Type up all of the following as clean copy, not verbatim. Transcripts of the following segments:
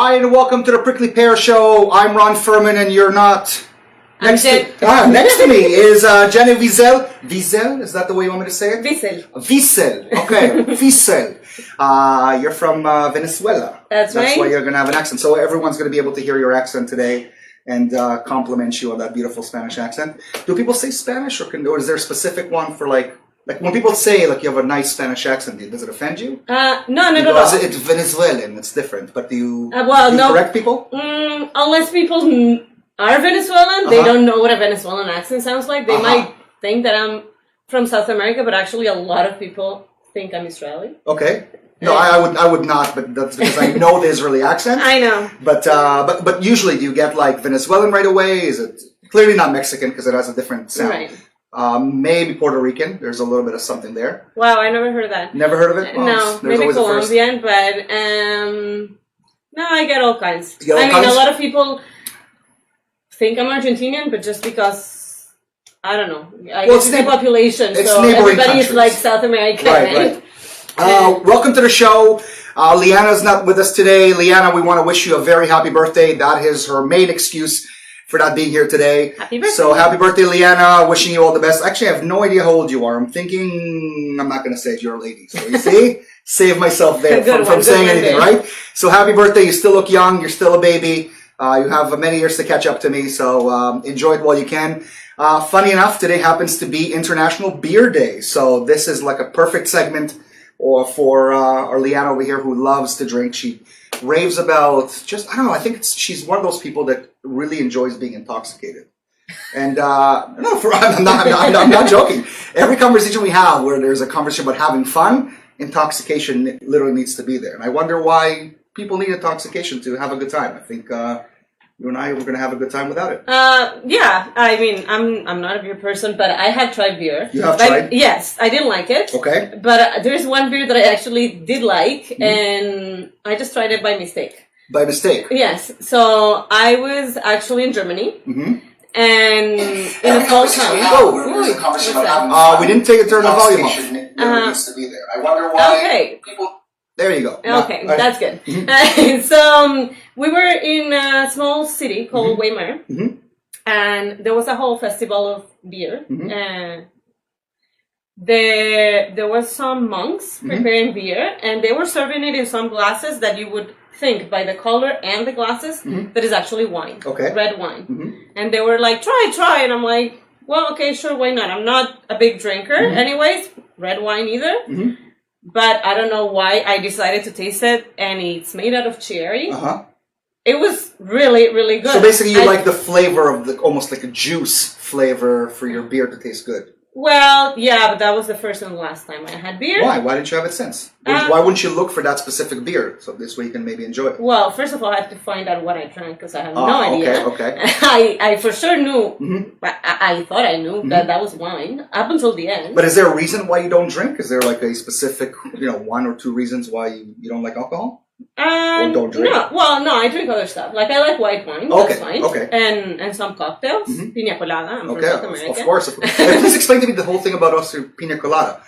Hi, and welcome to the Prickly Pear Show. I'm Ron Furman, and you're not. Next to me is Jenny Wiesel. Wiesel? Is that the way you want me to say it? Wiesel. Wiesel. Okay, Wiesel. You're from Venezuela. That's right. That's why you're going to have an accent. So everyone's going to be able to hear your accent today and compliment you on that beautiful Spanish accent. Do people say Spanish, or is there a specific one for like when people say like you have a nice Spanish accent, does it offend you? No, not at all. It's Venezuelan, it's different. But do you no. correct people? Unless people are Venezuelan, they don't know what a Venezuelan accent sounds like. They might think that I'm from South America, but actually a lot of people think I'm Israeli. Okay. No, I would not, but that's because I know the Israeli accent. I know. But usually do you get like Venezuelan right away? Is it clearly not Mexican because it has a different sound? Right. Maybe Puerto Rican. There's a little bit of something there. Wow, I never heard of that. Never heard of it? Well, no, maybe Colombian, but no, I get all kinds. A lot of people think I'm Argentinian, but just because, I don't know, I guess it's the population, so everybody is like South American, right? Welcome to the show. Liana's not with us today. Liana, we want to wish you a very happy birthday. That is her main excuse for not being here today. Happy birthday. So happy birthday, Liana. Wishing you all the best. Actually, I have no idea how old you are. I'm thinking, I'm not going to say it. You're a lady. So you see? Save myself there from saying anything, right? So happy birthday. You still look young. You're still a baby. You have many years to catch up to me. So enjoy it while you can. Funny enough, today happens to be International Beer Day. So this is like a perfect segment for our Liana over here who loves to drink. She raves about I don't know, I think she's one of those people that really enjoys being intoxicated. And I'm not joking. Every conversation we have where there's a conversation about having fun, intoxication literally needs to be there. And I wonder why people need intoxication to have a good time. I think you and I, we're going to have a good time without it. Yeah, I mean, I'm not a beer person, but I have tried beer. You have tried? Yes, I didn't like it. Okay. But there's one beer that I actually did like, and I just tried it by mistake. By mistake? Yes. So I was actually in Germany, and in a small town. We didn't take it, turn the volume off. Needs to be there. I wonder why people... There you go. Okay, that's good. So we were in a small city called Weimar, and there was a whole festival of beer. There was some monks preparing beer, and they were serving it in some glasses that you would think by the color and the glasses that is actually wine, red wine. And they were like, try, and I'm like, well, okay, sure, why not? I'm not a big drinker, anyways, red wine either. But I don't know why I decided to taste it, and it's made out of cherry. It was really, really good. So basically you like the flavor of almost like a juice flavor for your beer to taste good. Well, yeah, but that was the first and last time I had beer. Why? Why didn't you have it since? Why wouldn't you look for that specific beer so this way you can maybe enjoy it? Well, first of all, I have to find out what I drank because I have no idea. Okay. I for sure knew, I thought I knew that was wine up until the end. But is there a reason why you don't drink? Is there like a specific, one or two reasons why you don't like alcohol? Or don't drink? No, I drink other stuff. Like I like white wine, that's fine. And some cocktails, piña colada, I'm from South America. Of course. Please explain to me the whole thing about us piña colada.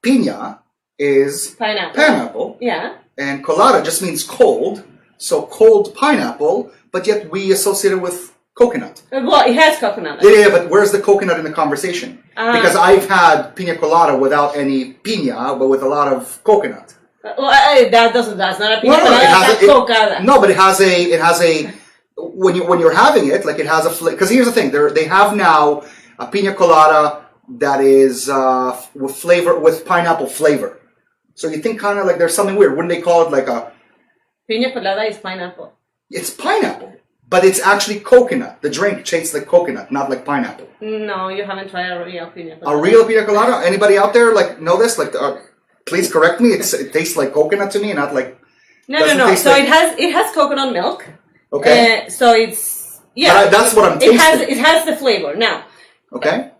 Piña is pineapple. Yeah. And colada just means cold, so cold pineapple, but yet we associate it with coconut. Well, it has coconut. Yeah, but where's the coconut in the conversation? Because I've had piña colada without any piña, but with a lot of coconut. Well, that's not a piña colada, cocada. No, but it has a when you're having it, like it has a flavor. Because here's the thing, they have now a piña colada that is with pineapple flavor. So you think kind of like there's something weird. Wouldn't they call it like a... Piña colada is pineapple. It's pineapple, but it's actually coconut. The drink tastes like coconut, not like pineapple. No, you haven't tried a real piña colada. A real piña colada? Anybody out there like know this? Like, please correct me. It tastes like coconut to me, not like... No. So like... it has coconut milk. Okay. So it's... Yeah. But that's what I'm tasting. It has the flavor. Now... Okay.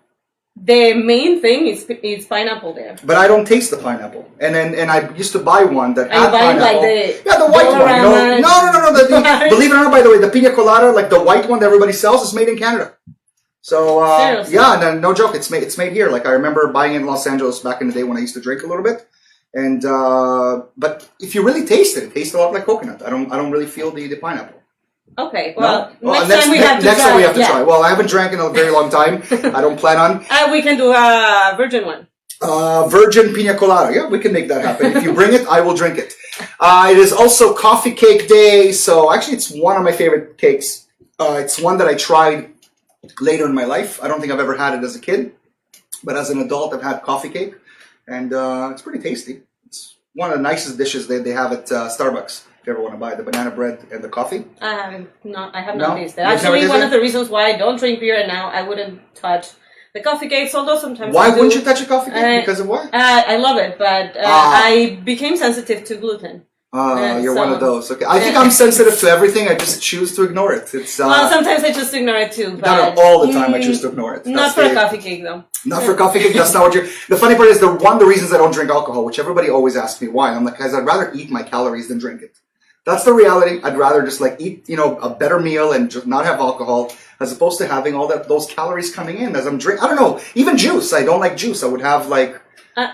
The main thing is pineapple there. But I don't taste the pineapple. And I used to buy one that had pineapple. Like the white one. No. Believe it or not, by the way, the piña colada, like the white one that everybody sells, is made in Canada. So no joke, it's made here. Like I remember buying it in Los Angeles back in the day when I used to drink a little bit. And but if you really taste it, it tastes a lot like coconut. I don't really feel the pineapple. Okay, well, no? next time we have to try. Next time we have to try. Well, I haven't drank in a very long time. I don't plan on. We can do a virgin one. Virgin pina colada. Yeah, we can make that happen. If you bring it, I will drink it. It is also coffee cake day. So actually, it's one of my favorite cakes. It's one that I tried later in my life. I don't think I've ever had it as a kid. But as an adult, I've had coffee cake. And it's pretty tasty. It's one of the nicest dishes they have at Starbucks. If you ever want to buy the banana bread and the coffee. I have not tasted it. Actually, one of the reasons why I don't drink beer now, I wouldn't touch the coffee cakes, although sometimes Why wouldn't you touch a coffee cake? Because of what? I love it, but I became sensitive to gluten. You're one of those. Okay, I think I'm sensitive to everything. I just choose to ignore it. It's well, sometimes I just ignore it too. But not all the time. I choose to ignore it. Not for a coffee cake, though. Not for a coffee cake. That's not what you're. The funny part is one of the reasons I don't drink alcohol, which everybody always asks me why. I'm like, guys, I'd rather eat my calories than drink it. That's the reality. I'd rather just like eat, a better meal and just not have alcohol, as opposed to having all those calories coming in as I'm drinking. I don't know. Even juice. I don't like juice. I would have like.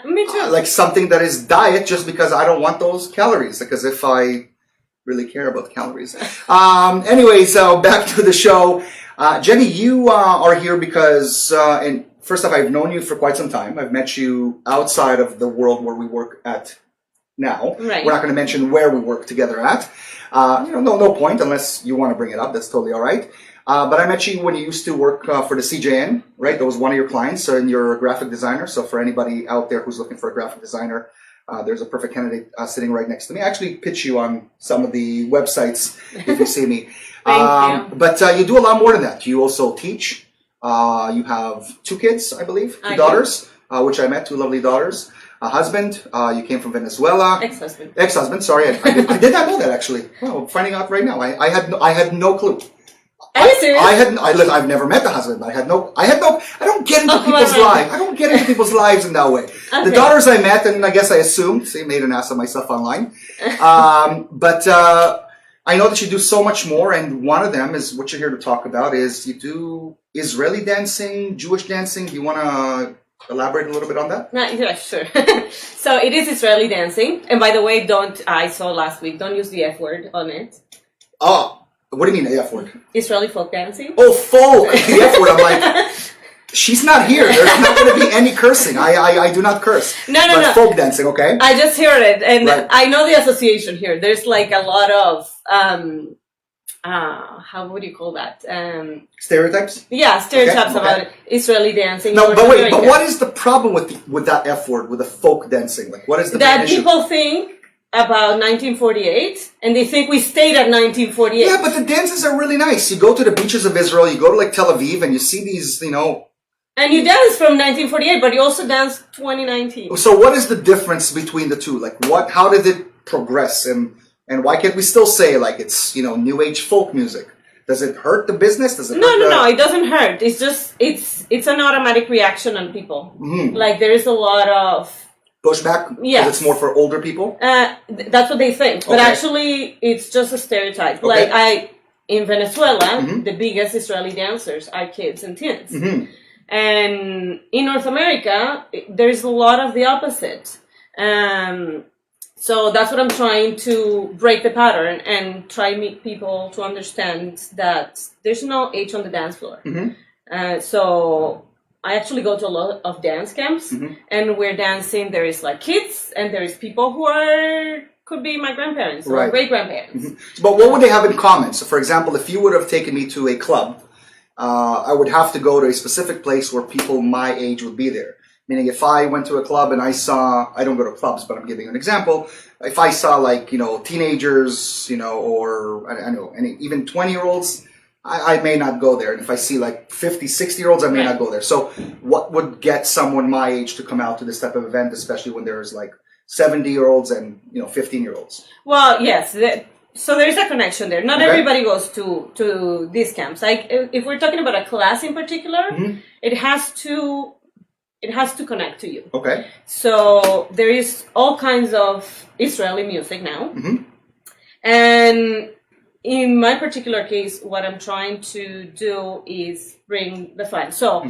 Me too. Like something that is diet, just because I don't want those calories. Because if I really care about calories. Anyway, so back to the show. Jenny, you are here because, and first off, I've known you for quite some time. I've met you outside of the world where we work at now. Right. We're not going to mention where we work together at. No point unless you want to bring it up. That's totally all right. But I met you when you used to work for the CJN, right? That was one of your clients, and you're a graphic designer. So for anybody out there who's looking for a graphic designer, there's a perfect candidate sitting right next to me. I actually pitch you on some of the websites if you see me. Thank you. But you do a lot more than that. You also teach. You have 2 kids, I believe, 2 daughters, which I met, 2 lovely daughters. A husband. You came from Venezuela. Ex-husband. Ex-husband. Sorry, I did not know that actually. Well, I'm finding out right now. I had no clue. Are you serious? I've never met the husband. I don't get into people's lives. I don't get into people's lives in that way. Okay. The daughters I met, and I guess I assumed, they made an ass of myself online. But I know that you do so much more, and one of them is what you're here to talk about is you do Israeli dancing, Jewish dancing. Do you want to elaborate a little bit on that? Yeah, sure. So it is Israeli dancing. And by the way, I saw last week, don't use the F word on it. Oh. What do you mean, the F word? Israeli folk dancing. Oh, folk! The F word. I'm like, she's not here. There's not going to be any cursing. I do not curse. No. Folk dancing, okay? I just heard it, and right. I know the association here. There's like a lot of, how would you call that? Stereotypes? Yeah, stereotypes about Israeli dancing. No, but wait, but what is the problem with that F word, with the folk dancing? Like, what is the that people think about 1948, and they think we stayed at 1948. Yeah, but the dances are really nice. You go to the beaches of Israel, you go to like Tel Aviv, and you see these, And you dance from 1948, but you also dance 2019. So what is the difference between the two? Like, how did it progress, and why can't we still say like it's new age folk music? Does it hurt the business? Does it? No, it doesn't hurt. It's just it's an automatic reaction on people. Mm-hmm. Like there is a lot of pushback? Yeah. It's more for older people? That's what they think. But actually, it's just a stereotype. Okay. Like, in Venezuela, the biggest Israeli dancers are kids and teens. Mm-hmm. And in North America, there's a lot of the opposite. So that's what I'm trying to break the pattern and try to make people to understand that there's no age on the dance floor. Mm-hmm. So I actually go to a lot of dance camps, and we're dancing. There is like kids, and there is people who could be my grandparents or great grandparents. Mm-hmm. But what would they have in common? So, for example, if you would have taken me to a club, I would have to go to a specific place where people my age would be there. Meaning, if I went to a club and I don't go to clubs, but I'm giving an example. If I saw like teenagers, or I don't know, even 20-year-olds. I may not go there. And if I see like 50, 60-year-olds, I may not go there. So what would get someone my age to come out to this type of event, especially when there's like 70-year-olds and 15-year-olds? Well, yes. So there's a connection there. Not everybody goes to these camps. Like if we're talking about a class in particular, it has to connect to you. Okay. So there is all kinds of Israeli music now. And in my particular case, what I'm trying to do is bring the fun. So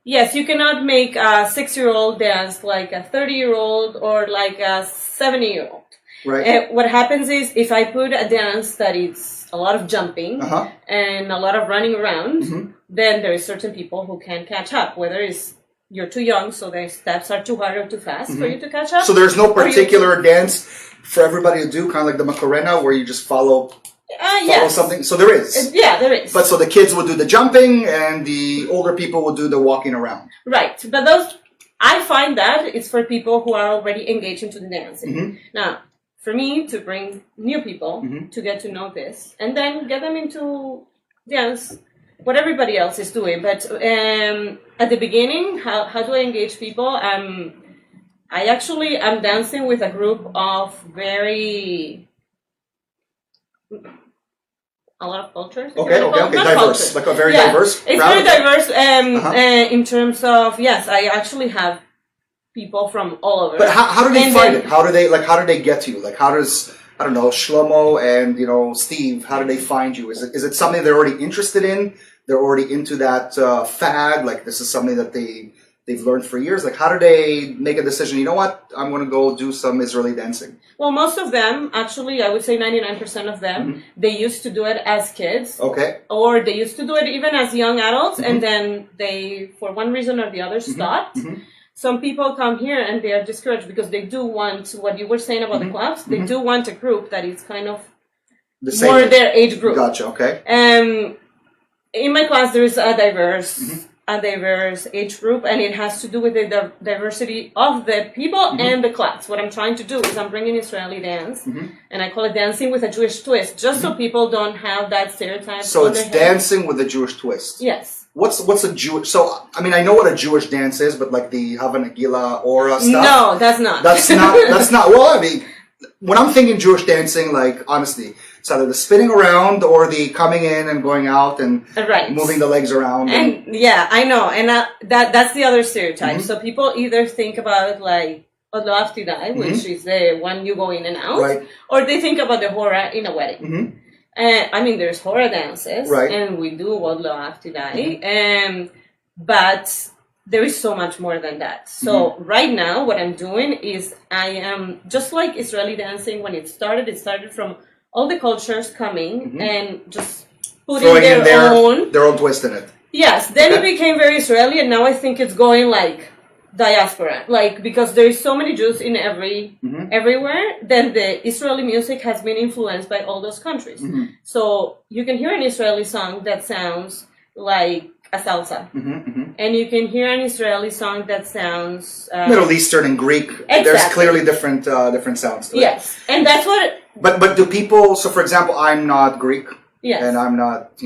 Yes, you cannot make a 6-year-old dance like a 30-year-old or like a 70-year-old. Right. What happens is if I put a dance that is a lot of jumping and a lot of running around, then there are certain people who can catch up, whether it's you're too young, so the steps are too hard or too fast for you to catch up. So there's no particular dance for everybody to do, kind of like the Macarena, where you just follow something. So there is. Yeah, there is. But so the kids will do the jumping, and the older people will do the walking around. Right, but those I find that it's for people who are already engaged into the dancing. Now, for me to bring new people to get to know this, and then get them into dance, what everybody else is doing. But at the beginning, how do I engage people? I'm dancing with a group of a lot of cultures. Okay, diverse, cultures. Like a very diverse. It's very diverse. In terms of I actually have people from all over. But how do they find it? How do they get to you? Like, how does, I don't know, Shlomo and Steve, how do they find you? Is it something they're already interested in? They're already into that fad. Like, this is something that they've learned for years. Like, how do they make a decision? You know what? I'm going to go do some Israeli dancing. Well, most of them, actually, I would say 99% of them, they used to do it as kids. Okay. Or they used to do it even as young adults, and then they, for one reason or the other, stopped. Some people come here and they are discouraged because they do want, what you were saying about the clubs, they do want a group that is kind of more their age group. Gotcha, okay. In my class, there is a diverse age group, and it has to do with the diversity of the people and the class. What I'm trying to do is I'm bringing Israeli dance, and I call it dancing with a Jewish twist, just so people don't have that stereotype. So it's dancing with a Jewish twist. Yes. What's a Jewish? So I mean, I know what a Jewish dance is, but like the Hava Nagila, Aura stuff. No, that's not. That's not. Well, I mean, when I'm thinking Jewish dancing, like, honestly, it's either the spinning around or the coming in and going out and moving the legs around. And yeah, I know. And that's the other stereotype. So people either think about like Od Lo Ahavti Dai, which is the one you go in and out, or they think about the hora in a wedding. I mean, there's hora dances, and we do Od Lo Ahavti Dai, but there is so much more than that. So right now, what I'm doing is I am just like Israeli dancing. When it started from all the cultures coming and just putting their own twist in it. Yes, then it became very Israeli, and now I think it's going like diaspora, like, because there is so many Jews in everywhere. Then the Israeli music has been influenced by all those countries. So you can hear an Israeli song that sounds like a salsa, and you can hear an Israeli song that sounds Middle Eastern and Greek. Exactly. There's clearly different sounds to it. Yes, and that's what. But do people? So, for example, I'm not Greek. Yes. And I'm not,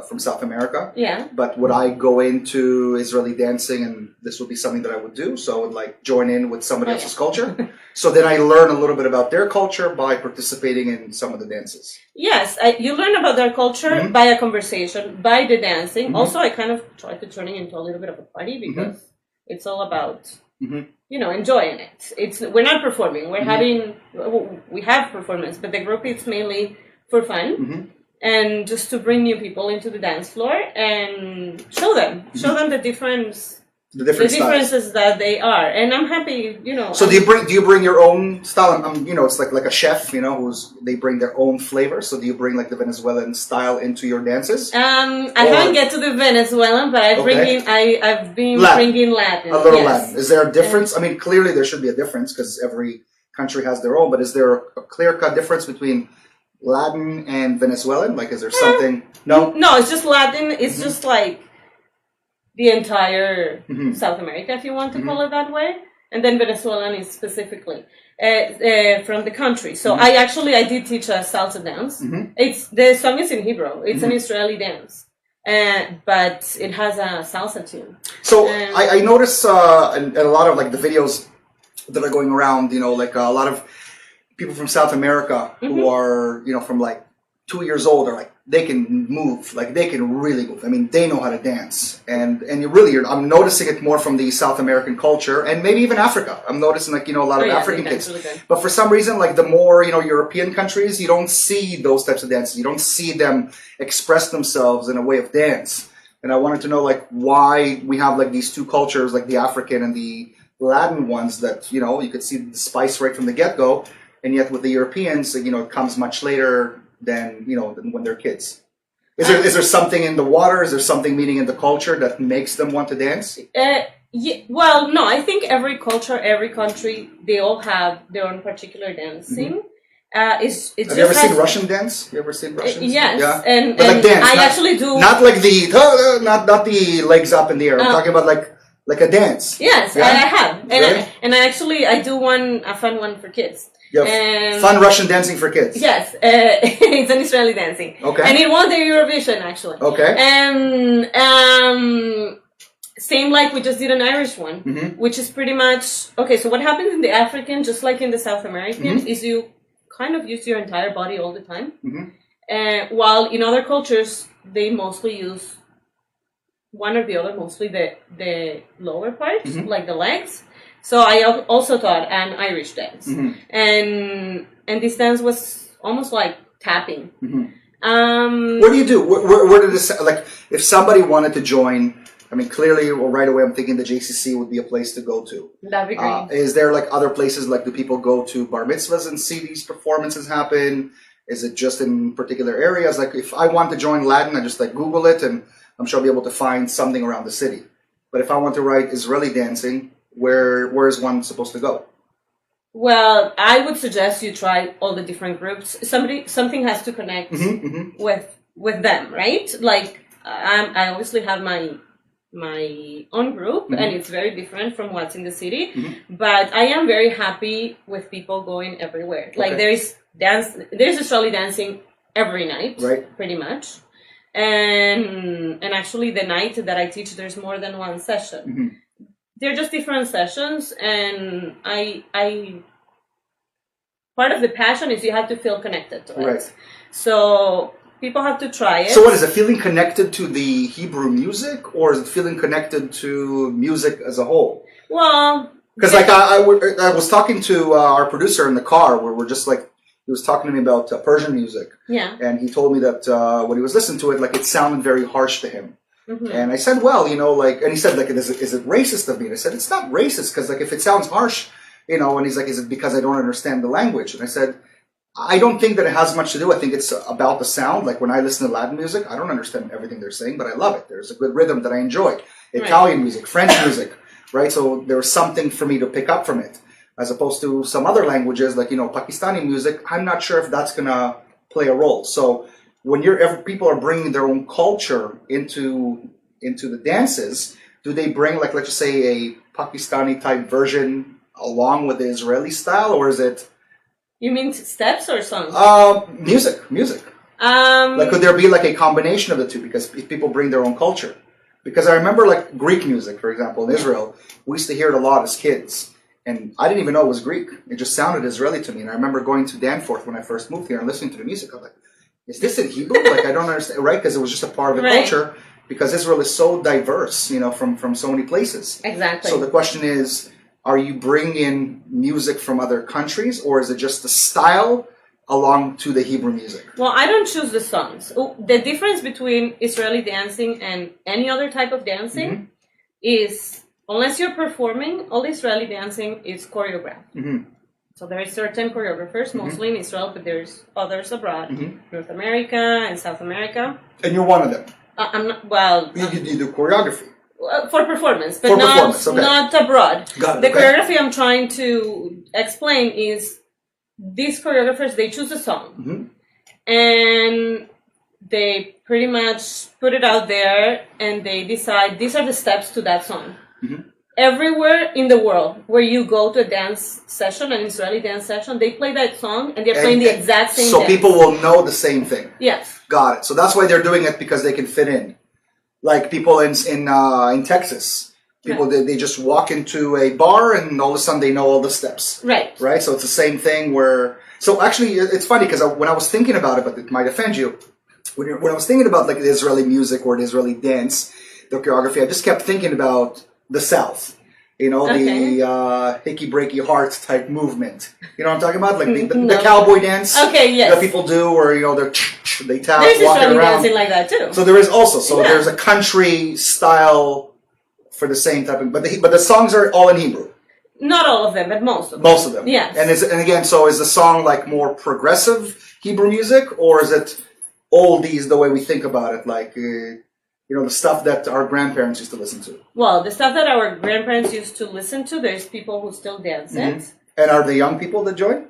from South America. Yeah. But would I go into Israeli dancing, and this would be something that I would do? So I would like join in with somebody else's culture. So then I learn a little bit about their culture by participating in some of the dances. Yes, you learn about their culture by a conversation, by the dancing. Also, I kind of try to turn it into a little bit of a party because it's all about, enjoying it. We're not performing. We have performance, but the group is mainly for fun. And just to bring new people into the dance floor and show them the differences that they are. And I'm happy, So do you bring your own style? It's like a chef, they bring their own flavor. So do you bring like the Venezuelan style into your dances? I haven't get to the Venezuelan, but I've been bringing Latin. A little Latin. Is there a difference? I mean, clearly there should be a difference because every country has their own. But is there a clear-cut difference between Latin and Venezuelan? Like, is there something? No, it's just Latin. It's just like the entire South America, if you want to call it that way. And then Venezuelan is specifically from the country. So I did teach a salsa dance. The song is in Hebrew. It's an Israeli dance, but it has a salsa tune. So I notice in a lot of like the videos that are going around, like a lot of people from South America who are, from like 2 years old are like, they can move, like they can really move. I mean, they know how to dance. And I'm noticing it more from the South American culture and maybe even Africa. I'm noticing like, a lot of African kids. Really, but for some reason, like the more, European countries, you don't see those types of dances. You don't see them express themselves in a way of dance. and I wanted to know like why we have like these two cultures, like the African and the Latin ones, that you could see the spice right from the get-go, and yet with the Europeans, it comes much later than than when they're kids. Is there something in the water? Is there something meaning in the culture that makes them want to dance? Yeah, well, no, I think every culture, every country, they all have their own particular dancing. Have you ever seen Russian dance? You ever seen Russians? Yes, yeah. and like dance, I actually do. Not like not the legs up in the air. I'm talking about like a dance. Yes, yeah? I have, and really? I do a fun one for kids. Fun Russian dancing for kids. Yes, it's an Israeli dancing. Okay, and it won the Eurovision actually. Okay, and same like we just did an Irish one, which is pretty much okay. So what happens in the African, just like in the South American, is you kind of use your entire body all the time, while in other cultures they mostly use one or the other, mostly the lower part, like the legs. So I also taught an Irish dance, and this dance was almost like tapping. What do you do? Where did this, like, if somebody wanted to join? I mean, clearly, well, right away, I'm thinking the JCC would be a place to go to. That'd be great. Is there like other places? Like, do people go to bar mitzvahs and see these performances happen? Is it just in particular areas? Like, if I want to join Latin, I just like Google it, and I'm sure I'll be able to find something around the city. But if I want to write Israeli dancing, where is one supposed to go? Well, I would suggest you try all the different groups. Something has to connect with them, right? Like, I obviously have my own group, and it's very different from what's in the city. But I am very happy with people going everywhere. Like there's Israeli dancing every night, right? Pretty much. And actually, the night that I teach, there's more than one session. They're just different sessions, and I part of the passion is you have to feel connected to it. Right. So people have to try it. So what is it, feeling connected to the Hebrew music, or is it feeling connected to music as a whole? Well, because like I was talking to our producer in the car, where we're just like, he was talking to me about Persian music. Yeah. And he told me that when he was listening to it, like it sounded very harsh to him. And I said, well, and he said, like, is it racist of me? And I said, it's not racist, because like if it sounds harsh, and he's like, is it because I don't understand the language? And I said, I don't think that it has much to do. I think it's about the sound. Like when I listen to Latin music, I don't understand everything they're saying, but I love it. There's a good rhythm that I enjoy. Italian music, French music, right? So there was something for me to pick up from it, as opposed to some other languages, like, Pakistani music. I'm not sure if that's going to play a role. So when people are bringing their own culture into the dances, do they bring, like, let's just say a Pakistani type version along with the Israeli style, or is it? You mean steps or songs? Music. Like, could there be like a combination of the two? Because if people bring their own culture, because I remember like Greek music, for example, in Israel, we used to hear it a lot as kids, and I didn't even know it was Greek. It just sounded Israeli to me. And I remember going to Danforth when I first moved here and listening to the music. I was like, is this in Hebrew? Like, I don't understand, right? Because it was just a part of the culture. Because Israel is so diverse, from so many places. Exactly. So the question is, are you bringing in music from other countries, or is it just the style along to the Hebrew music? Well, I don't choose the songs. The difference between Israeli dancing and any other type of dancing is, unless you're performing, all Israeli dancing is choreographed. So there are certain choreographers, mostly in Israel, but there's others abroad, North America and South America. And you're one of them. I'm not, well... You do choreography. For performance, but not abroad. Got it, the choreography I'm trying to explain is these choreographers, they choose a song. And they pretty much put it out there, and they decide these are the steps to that song. Everywhere in the world where you go to a dance session, an Israeli dance session, they play that song, and they're playing the exact same dance. People will know the same thing. Yes. Got it. So that's why they're doing it, because they can fit in. Like people in Texas, people they just walk into a bar and all of a sudden they know all the steps. Right. Right. So it's the same thing where. So actually, it's funny because when I was thinking about it, but it might offend you. When I was thinking about like the Israeli music or the Israeli dance, the choreography, I just kept thinking about the South. The hickey breaky heart type movement. You know what I'm talking about? Like the cowboy dance. Okay. Yes. That people do, or they're they tap, there's walking Israeli around. dancing like that too. So there is also, there's a country style for the same type of, but the songs are all in Hebrew. Not all of them, but most of them. Most of them. Yes. And again, so is the song like more progressive Hebrew music, or is it oldies the way we think about it, like the stuff that our grandparents used to listen to? Well, the stuff that our grandparents used to listen to, there's people who still dance it. And are the young people that join?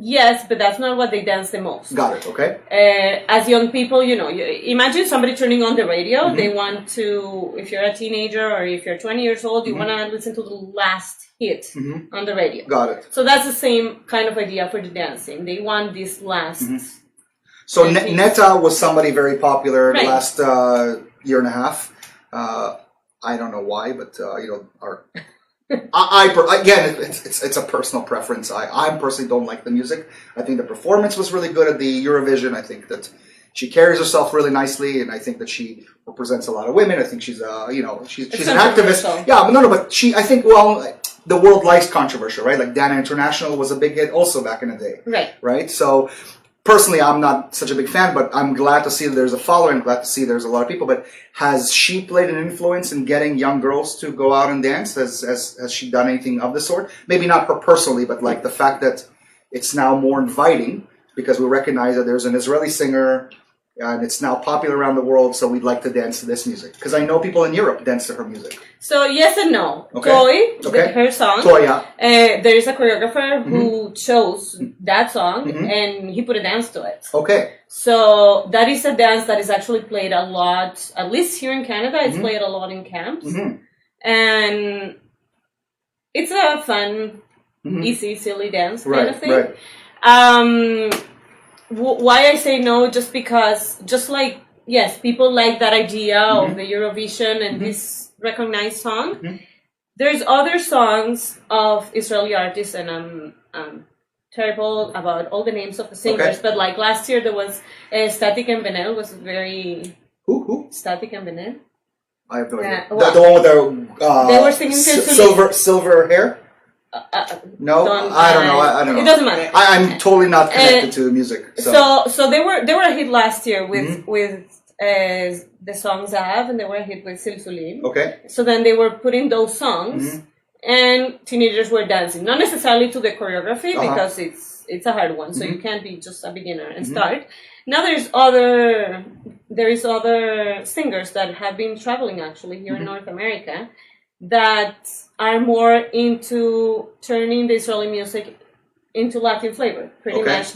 Yes, but that's not what they dance the most. Got it, okay. As young people, imagine somebody turning on the radio. They want to, if you're a teenager or if you're 20 years old, you want to listen to the last hit on the radio. Got it. So that's the same kind of idea for the dancing. They want this last... So Netta was somebody very popular the last year and a half. I don't know why, but, again, it's a personal preference. I personally don't like the music. I think the performance was really good at the Eurovision. I think that she carries herself really nicely, and I think that she represents a lot of women. I think she's she's an activist. Yeah, but I think the world likes controversial, right? Like Dana International was a big hit also back in the day, right? So. Personally, I'm not such a big fan, but I'm glad to see that there's a following. I'm glad to see there's a lot of people. But has she played an influence in getting young girls to go out and dance? Has she done anything of the sort? Maybe not her personally, but like the fact that it's now more inviting because we recognize that there's an Israeli singer and it's now popular around the world, so we'd like to dance to this music. Because I know people in Europe dance to her music. So yes and no. Okay. Toy, her song. Toy, yeah. There is a choreographer who chose that song and he put a dance to it. Okay. So that is a dance that is actually played a lot, at least here in Canada, it's played a lot in camps. And it's a fun, easy, silly dance kind of thing. Right. Why I say no, just because, yes, people like that idea of the Eurovision and this recognized song. There's other songs of Israeli artists, and I'm terrible about all the names of the singers, but like last year there was Static and Benel was very... Who? Static and Benel. I have no idea. The one with the they were singing silver hair? No, I don't know. I don't know. It doesn't matter. I'm totally not connected to music. So they were a hit last year with the songs I have, and they were a hit with Silsulim. Okay. So then they were putting those songs, and teenagers were dancing. Not necessarily to the choreography because it's a hard one, so you can't be just a beginner and start. Now there is other singers that have been traveling actually here in North America that are more into turning the Israeli music into Latin flavor. Pretty much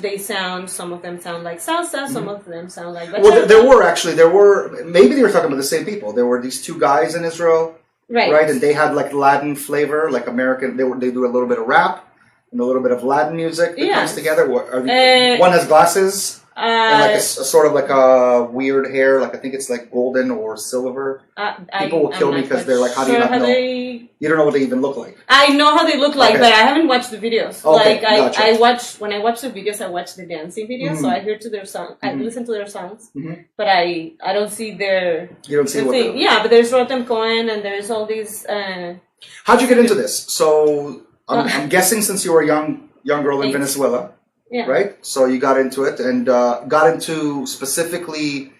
some of them sound like salsa, some of them sound like bachata. Well, maybe they were talking about the same people. There were these two guys in Israel, right? And they had like Latin flavor, like American, they do a little bit of rap and a little bit of Latin music that comes together. One has glasses. And like a sort of like a weird hair, like I think it's like golden or silver. People will kill me because they're like, how do you not know? You don't know what they even look like. I know how they look like, but I haven't watched the videos. Okay, gotcha. When I watch the videos, I watch the dancing videos, so I hear to their songs, I listen to their songs, but I don't see their. You don't see what thing. Yeah, but there's Rotem Cohen and there's all these. How'd you get into this? So I'm guessing since you were a young girl in Venezuela. Yeah. Right? So you got into it and got into specifically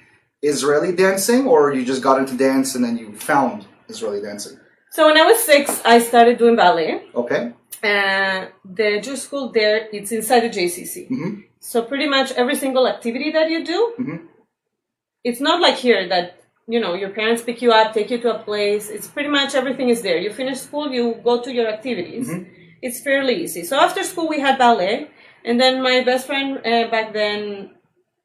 Israeli dancing, or you just got into dance and then you found Israeli dancing? So when I was 6, I started doing ballet. Okay. The Jewish school there, it's inside the JCC. So pretty much every single activity that you do, it's not like here that, your parents pick you up, take you to a place. It's pretty much everything is there. You finish school, you go to your activities. It's fairly easy. So after school, we had ballet. And then my best friend back then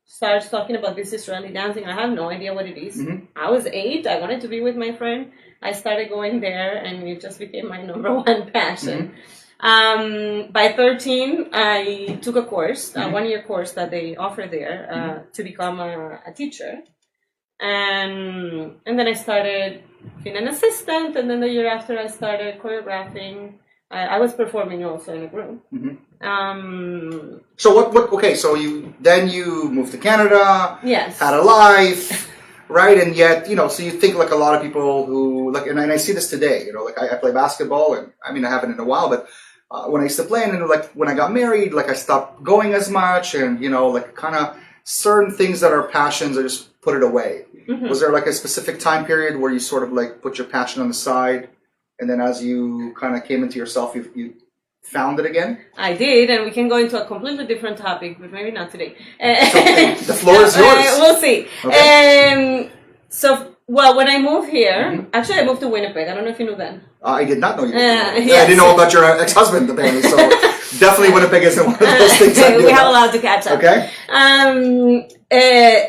starts talking about this Israeli dancing. I have no idea what it is. I was 8. I wanted to be with my friend. I started going there, and it just became my #1 passion. By 13, I took a course, a 1-year course that they offer there to become a teacher. And then I started being an assistant, and then the year after I started choreographing. I was performing also in a group. So okay, so you moved to Canada. Yes. Had a life, right? And yet, so you think like a lot of people who and I see this today, like I play basketball, and I mean I haven't in a while, but when I used to play, and then, like when I got married, like I stopped going as much, and like kind of certain things that are passions, I just put it away. Was there like a specific time period where you sort of like put your passion on the side, and then as you kind of came into yourself, you found it again? I did, and we can go into a completely different topic, but maybe not today. So, the floor is yours. We'll see. Okay. Well, when I moved here, actually I moved to Winnipeg. I don't know if you knew that. I did not know you. Yes. I didn't know about your ex-husband, apparently, so definitely Winnipeg isn't one of those things. We have a lot to catch up. Okay.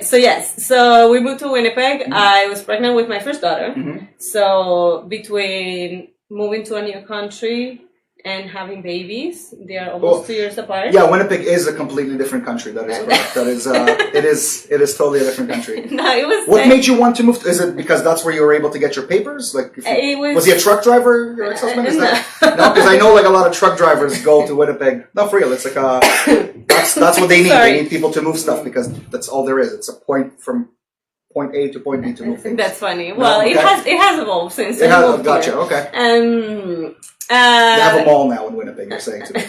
So we moved to Winnipeg. I was pregnant with my first daughter. So between moving to a new country and having babies, they are almost 2 years apart. Yeah, Winnipeg is a completely different country. That is correct. That is, it is totally a different country. No, it was. What made you want to move? Is it because that's where you were able to get your papers? Like, was he a truck driver? Your ex-husband? Is that no? Because I know like a lot of truck drivers go to Winnipeg. No, for real. It's like that's what they need. Sorry. They need people to move stuff because that's all there is. It's a point from point A to point B to move things. That's funny. Well, okay. it has evolved since I moved gotcha. here. Okay. They have a mall now in Winnipeg, you're saying to me.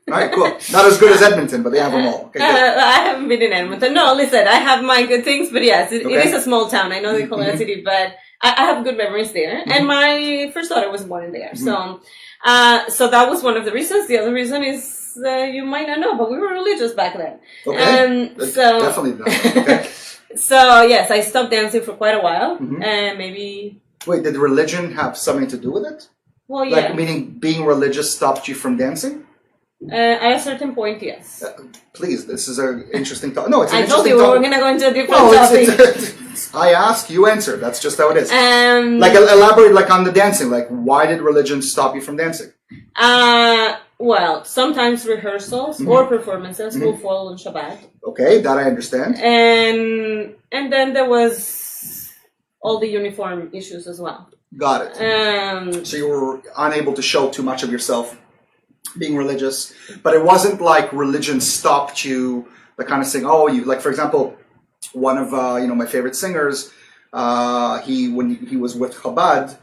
All right, cool. Not as good as Edmonton, but they have a mall. Okay, I haven't been in Edmonton. No, listen, I have my good things, but yes, it is a small town. I know they call it a city, but I have good memories there. And my first daughter was born there. So that was one of the reasons. The other reason is you might not know, but we were religious back then. Okay. Definitely not. Okay. So, yes, I stopped dancing for quite a while. And maybe... Wait, did religion have something to do with it? Well, yeah. Like, meaning being religious stopped you from dancing? At a certain point, yes. Please, this is an interesting topic. No, it's an I told interesting you we topic. were going to go into a different topic. I ask, you answer. That's just how it is. Like, elaborate like on the dancing. Like, why did religion stop you from dancing? Well, sometimes rehearsals or performances will fall on Shabbat. Okay, that I understand. And then there was all the uniform issues as well. Got it. So you were unable to show too much of yourself being religious, but it wasn't like religion stopped you, like kind of saying, oh, you like, for example, one of my favorite singers, when he was with Chabad,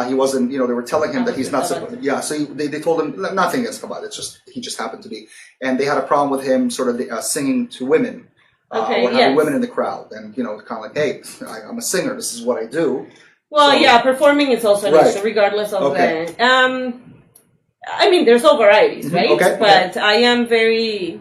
he wasn't, they were telling him that he's not supposed. Yeah, so they told him nothing against Chabad. It's just he just happened to be, and they had a problem with him sort of singing to women. Or having women in the crowd, and kind of like, hey, I'm a singer. This is what I do. Well, performing is also an issue, regardless of the. I mean, there's all varieties, right? But I am very.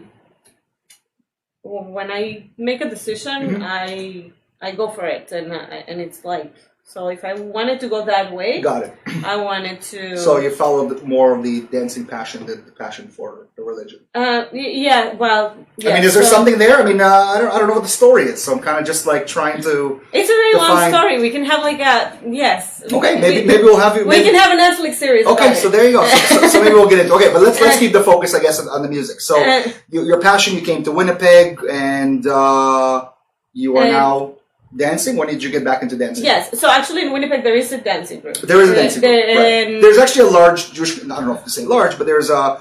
When I make a decision, I go for it, and it's like. So if I wanted to go that way, got it. I wanted to. So you followed more of the dancing passion than the passion for the religion. Yeah. Well. Yeah, I mean, is there something there? I mean, I don't know what the story is, so I'm kind of just like trying to. It's a very long story. We can have like a yes. Okay, maybe we'll have you. We can have a Netflix series. Okay, so there you go. So maybe we'll get into. Okay, but let's keep the focus, I guess, on the music. So your passion, you came to Winnipeg, and you are now. Dancing? When did you get back into dancing? Yes. So actually in Winnipeg there is a dancing group. There is a dancing group. Right. There's actually a large Jewish, I don't know if to say large, but there's a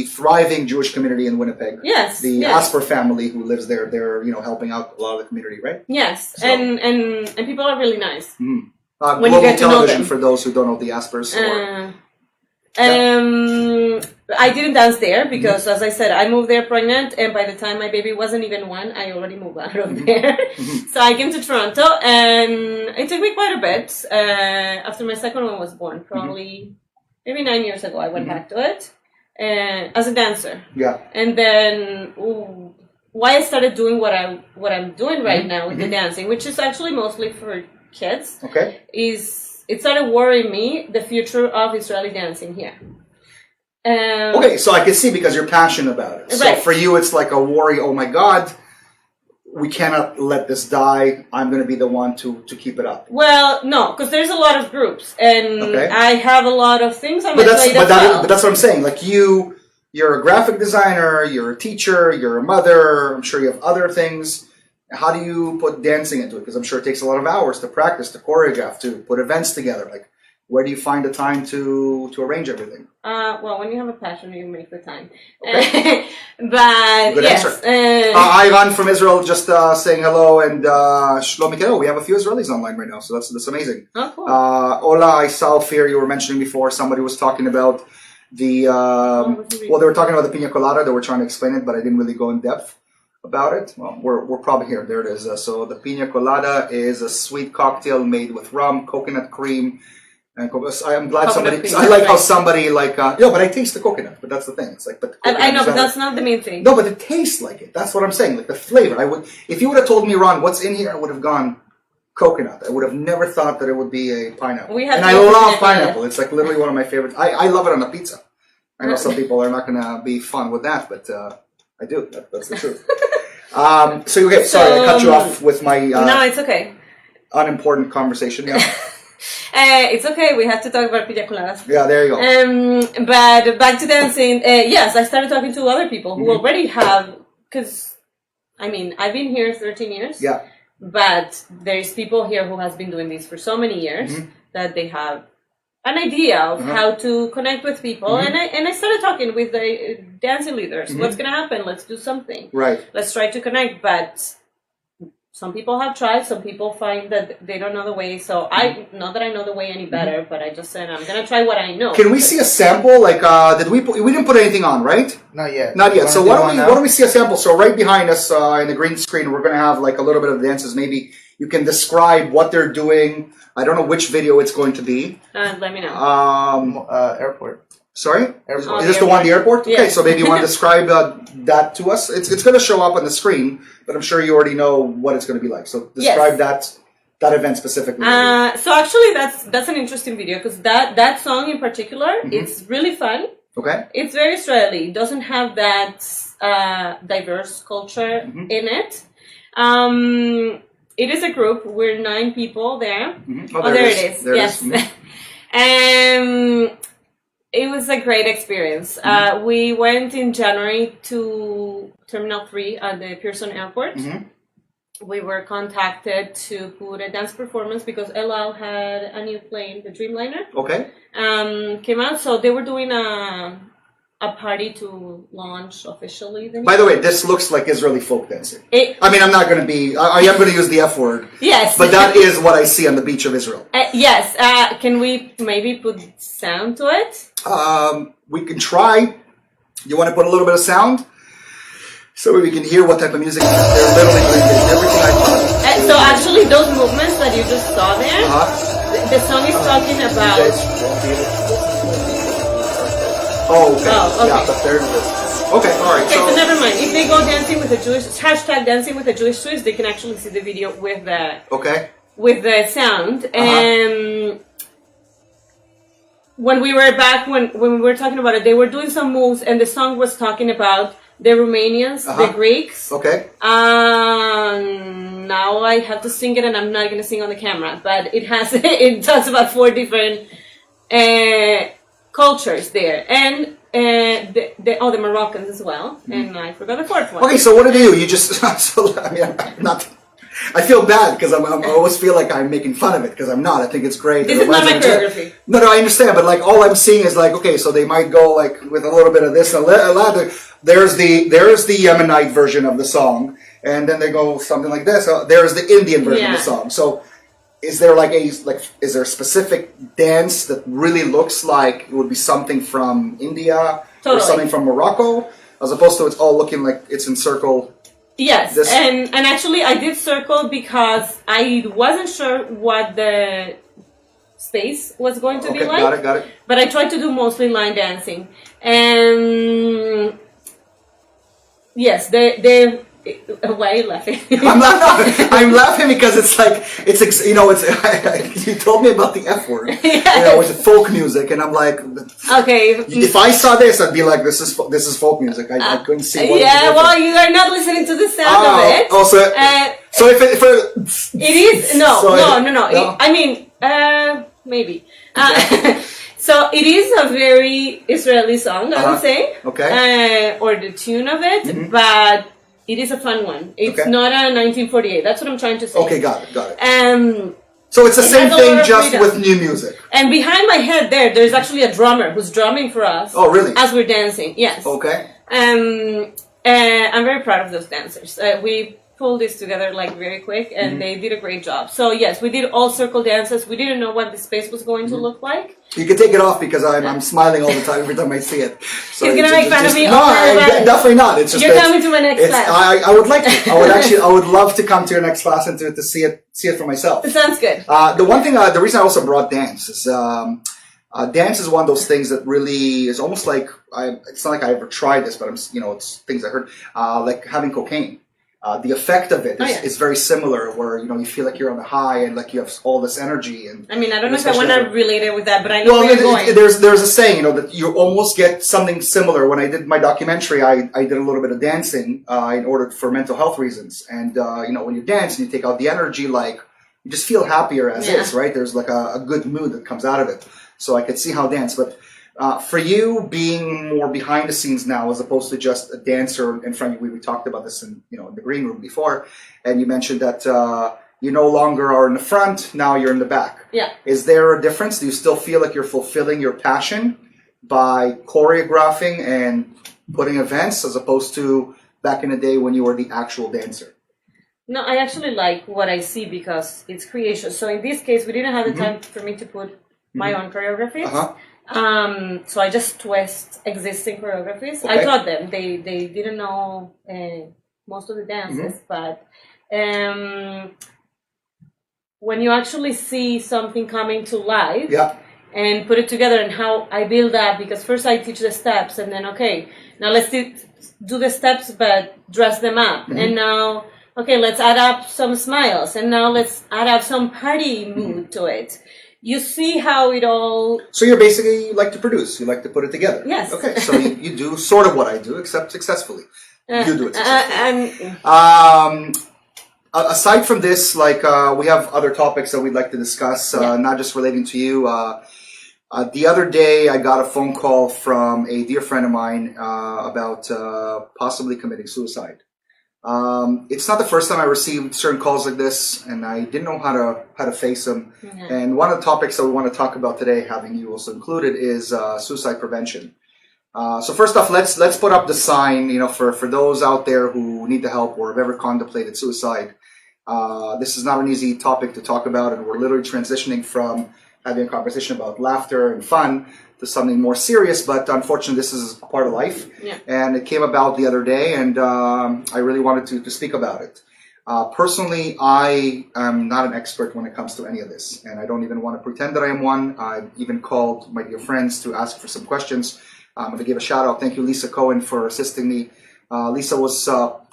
thriving Jewish community in Winnipeg. Yes. The Asper family who lives there, they're, helping out a lot of the community, right? Yes. So. And people are really nice. When you get to know them. For those who don't know the Aspers. I didn't dance there because, as I said, I moved there pregnant, and by the time my baby wasn't even 1, I already moved out of there. So I came to Toronto, and it took me quite a bit. After my second one was born, probably maybe 9 years ago, I went back to it as a dancer. Yeah. And then why I started doing what I'm doing right now with the dancing, which is actually mostly for kids. Okay. It started worrying me the future of Israeli dancing here. Okay, so I can see because you're passionate about it. So for you, it's like a worry. Oh my God, we cannot let this die. I'm going to be the one to keep it up. Well, no, because there's a lot of groups, and I have a lot of things on my plate as well. But that's what I'm saying. Like you're a graphic designer, you're a teacher, you're a mother. I'm sure you have other things. How do you put dancing into it? Because I'm sure it takes a lot of hours to practice, to choreograph, to put events together. Like, where do you find the time to arrange everything? Well, when you have a passion, you make the time. Okay. But good answer. Ivan from Israel just saying hello, and Shlomi Kero. We have a few Israelis online right now, so that's amazing. Oh, cool. Ola, I saw Fear you were mentioning before. Somebody was talking about well, they were talking about the pina colada. They were trying to explain it, but I didn't really go in depth about it. Well, we're probably here. There it is. So the pina colada is a sweet cocktail made with rum, coconut cream, and I'm glad somebody. I like how somebody like. But I taste the coconut. But that's the thing. It's like, but I know, but that's not the main thing. No, but it tastes like it. That's what I'm saying. Like the flavor. I would, if you would have told me, Ron, what's in here, I would have gone coconut. I would have never thought that it would be a pineapple. And I love pineapple. It's like literally one of my favorites. I love it on a pizza. I know some people are not going to be fun with that, but I do. That's the truth. Sorry, I cut you off with my. No, it's okay. Unimportant conversation. Yeah. It's okay. We have to talk about pina coladas. Yeah, there you go. But back to dancing. Yes, I started talking to other people who already have. Because, I mean, I've been here 13 years. Yeah. But there's people here who has been doing this for so many years that they have an idea of how to connect with people. And I started talking with the dancing leaders. What's going to happen? Let's do something. Right. Let's try to connect. But some people have tried. Some people find that they don't know the way. So not that I know the way any better, but I just said I'm going to try what I know. Can we see a sample? Like, we didn't put anything on, right? Not yet. Not yet. So why don't we see a sample? So right behind us in the green screen, we're going to have like a little bit of dances. Maybe you can describe what they're doing. I don't know which video it's going to be. Let me know. Airport. Sorry? Airport. Is this the one, the airport? Yeah. Okay, so maybe you want to describe that to us. It's going to show up on the screen, but I'm sure you already know what it's going to be like. So describe that event specifically. So actually, that's an interesting video because that song in particular, it's really fun. Okay. It's very Israeli. It doesn't have that diverse culture in it. It is a group. We're 9 people there. Oh, there it is. There yes. It was a great experience. We went in January to Terminal 3 at the Pearson Airport. We were contacted to put a dance performance because El Al had a new plane, the Dreamliner. Okay. Came out, so they were doing a party to launch officially. By the way, this looks like Israeli folk dancing. I'm not going to be. I am going to use the F word. Yes. But that is what I see on the beach of Israel. Yes. Can we maybe put sound to it? We can try. You want to put a little bit of sound? So we can hear what type of music they're literally doing everything I thought. So actually those movements that you just saw there, the song is talking about... Oh, okay. Okay. Yeah, but there it is. Okay, alright. Okay, so never mind. If they go dancing with a Jewish... # dancing with a Jewish twist, they can actually see the video with the... Okay. With the sound. And... When we were back, when we were talking about it, they were doing some moves and the song was talking about the Romanians, the Greeks. Okay. Now I have to sing it and I'm not going to sing on the camera, but it talks about 4 different cultures there. And the Moroccans as well. And I forgot the 4th one. Okay, so what do they do? You just, I feel bad because I always feel like I'm making fun of it because I'm not. I think it's great. This is not my choreography. No, I understand, but like all I'm seeing is like, okay, so they might go like with a little bit of this and a lot of, there's the Yemenite version of the song, and then they go something like this. There's the Indian version of the song. So is there is there a specific dance that really looks like it would be something from India or something from Morocco, as opposed to it's all looking like it's in circle? Yes, and actually I did circle because I wasn't sure what the space was going to be like. Got it. But I tried to do mostly line dancing. And yes, why are you laughing? I'm laughing because it's like, you told me about the F word, with folk music, and I'm like, okay. If I saw this, I'd be like, this is folk music. I couldn't see what. Yeah, well, you are not listening to the sound of it. Also, so if it is no. Maybe. So it is a very Israeli song, I would say. Okay. Or the tune of it, but it is a fun one. It's not a 1948. That's what I'm trying to say. Okay, got it. So it's the same thing, just with new music. And behind my head there's actually a drummer who's drumming for us. Oh, really? As we're dancing, yes. Okay. I'm very proud of those dancers. We pull this together like very quick, and they did a great job. So yes, we did all circle dances. We didn't know what the space was going to look like. You can take it off because I'm smiling all the time every time I see it. So he's gonna make fun of me. No, definitely not. It's just you're coming to my next class. I would like to. I would love to come to your next class and to see it for myself. It sounds good. The reason I also brought dance is dance is one of those things that really is almost like it's not like I ever tried this, but it's things I heard like having cocaine. The effect of it is very similar, where you feel like you're on the high and like you have all this energy. And I mean, I don't know if I want to relate it with that, but I know where you're going. There's a saying, that you almost get something similar. When I did my documentary, I did a little bit of dancing in order for mental health reasons. And when you dance and you take out the energy, like you just feel happier as is, right? There's like a good mood that comes out of it. So I could see how dance, but. For you being more behind the scenes now as opposed to just a dancer in front of you, we talked about this in the green room before, and you mentioned that you no longer are in the front, now you're in the back. Yeah. Is there a difference? Do you still feel like you're fulfilling your passion by choreographing and putting events as opposed to back in the day when you were the actual dancer? No, I actually like what I see because it's creation. So in this case, we didn't have the time for me to put my own choreographies. So I just twist existing choreographies. I taught them. They didn't know most of the dances, but when you actually see something coming to life and put it together, and how I build up, because first I teach the steps, and then now let's do the steps but dress them up, and now let's add up some smiles, and now let's add up some party mood to it. You see how it all... So you're basically, you like to produce. You like to put it together. Yes. Okay, so you do sort of what I do, except successfully. You do it successfully. Aside from this, we have other topics that we'd like to discuss, not just relating to you. The other day, I got a phone call from a dear friend of mine about possibly committing suicide. It's not the first time I received certain calls like this, and I didn't know how to face them. And one of the topics that we want to talk about today, having you also included, is suicide prevention. So first off, let's put up the sign, for those out there who need the help or have ever contemplated suicide. This is not an easy topic to talk about, and we're literally transitioning from having a conversation about laughter and fun to something more serious, but unfortunately this is a part of life. And it came about the other day, and I really wanted to speak about it. Personally, I am not an expert when it comes to any of this, and I don't even want to pretend that I am one. I've even called my dear friends to ask for some questions. I'm going to give a shout out. Thank you, Lisa Cohen, for assisting me. Lisa was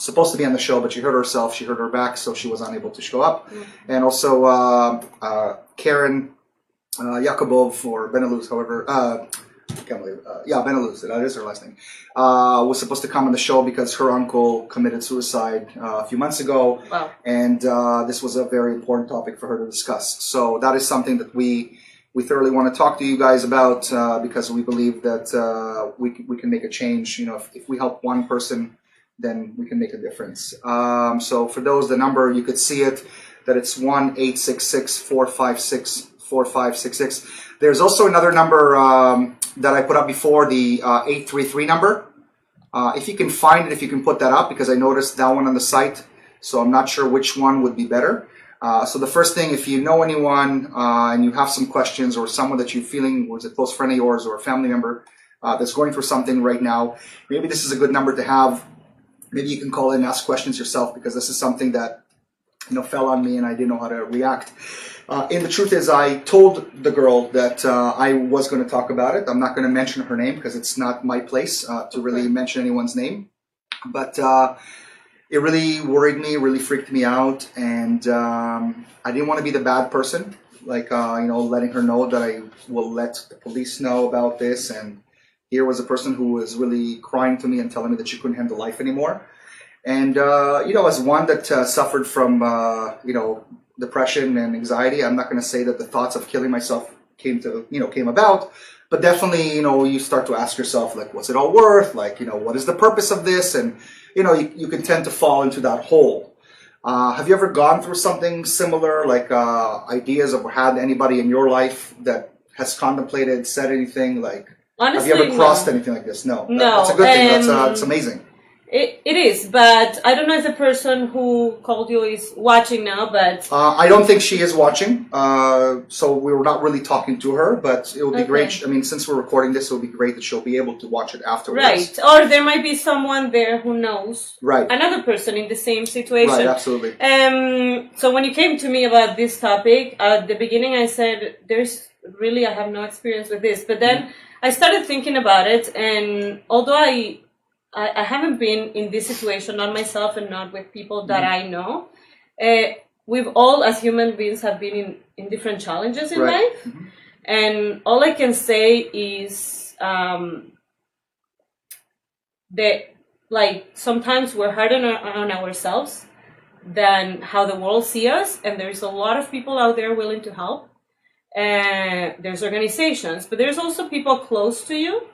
supposed to be on the show, but she hurt herself. She hurt her back, so she was unable to show up. And also Karen Yakubov, or Beneluz, however, I can't believe Beneluz, that is her last name, was supposed to come on the show because her uncle committed suicide a few months ago. Wow. And this was a very important topic for her to discuss. So that is something that we thoroughly want to talk to you guys about, because we believe that we can make a change. If we help one person, then we can make a difference. So for those, the number, you could see it, that it's 1-866-456-4566. There's also another number that I put up before, the 833 number. If you can find it, if you can put that up, because I noticed that one on the site, so I'm not sure which one would be better. So the first thing, if you know anyone and you have some questions, or someone that you're feeling was a close friend of yours or a family member that's going through something right now, maybe this is a good number to have. Maybe you can call in and ask questions yourself, because this is something that fell on me and I didn't know how to react. And the truth is, I told the girl that I was going to talk about it. I'm not going to mention her name because it's not my place to really mention anyone's name. But it really worried me, really freaked me out. And I didn't want to be the bad person, letting her know that I will let the police know about this. And here was a person who was really crying to me and telling me that she couldn't handle life anymore. And, as one that suffered from, depression and anxiety, I'm not going to say that the thoughts of killing myself came about, but definitely, you start to ask yourself, what's it all worth? What is the purpose of this? And, you can tend to fall into that hole. Have you ever gone through something similar, ideas, or had anybody in your life that has contemplated, said anything, Honestly, have you ever crossed anything like this? No. No. That's a good thing. That's amazing. It is, but I don't know if the person who called you is watching now, but... I don't think she is watching, so we were not really talking to her, but it would be great. I mean, since we're recording this, it would be great that she'll be able to watch it afterwards. Right, or there might be someone there who knows another person in the same situation. Right, absolutely. So when you came to me about this topic, at the beginning I said, I have no experience with this, but then I started thinking about it, and although I haven't been in this situation, not myself and not with people that I know. We've all, as human beings, have been in different challenges in life. And all I can say is that, like, sometimes we're harder on ourselves than how the world sees us. And there's a lot of people out there willing to help. There's organizations, but there's also people close to you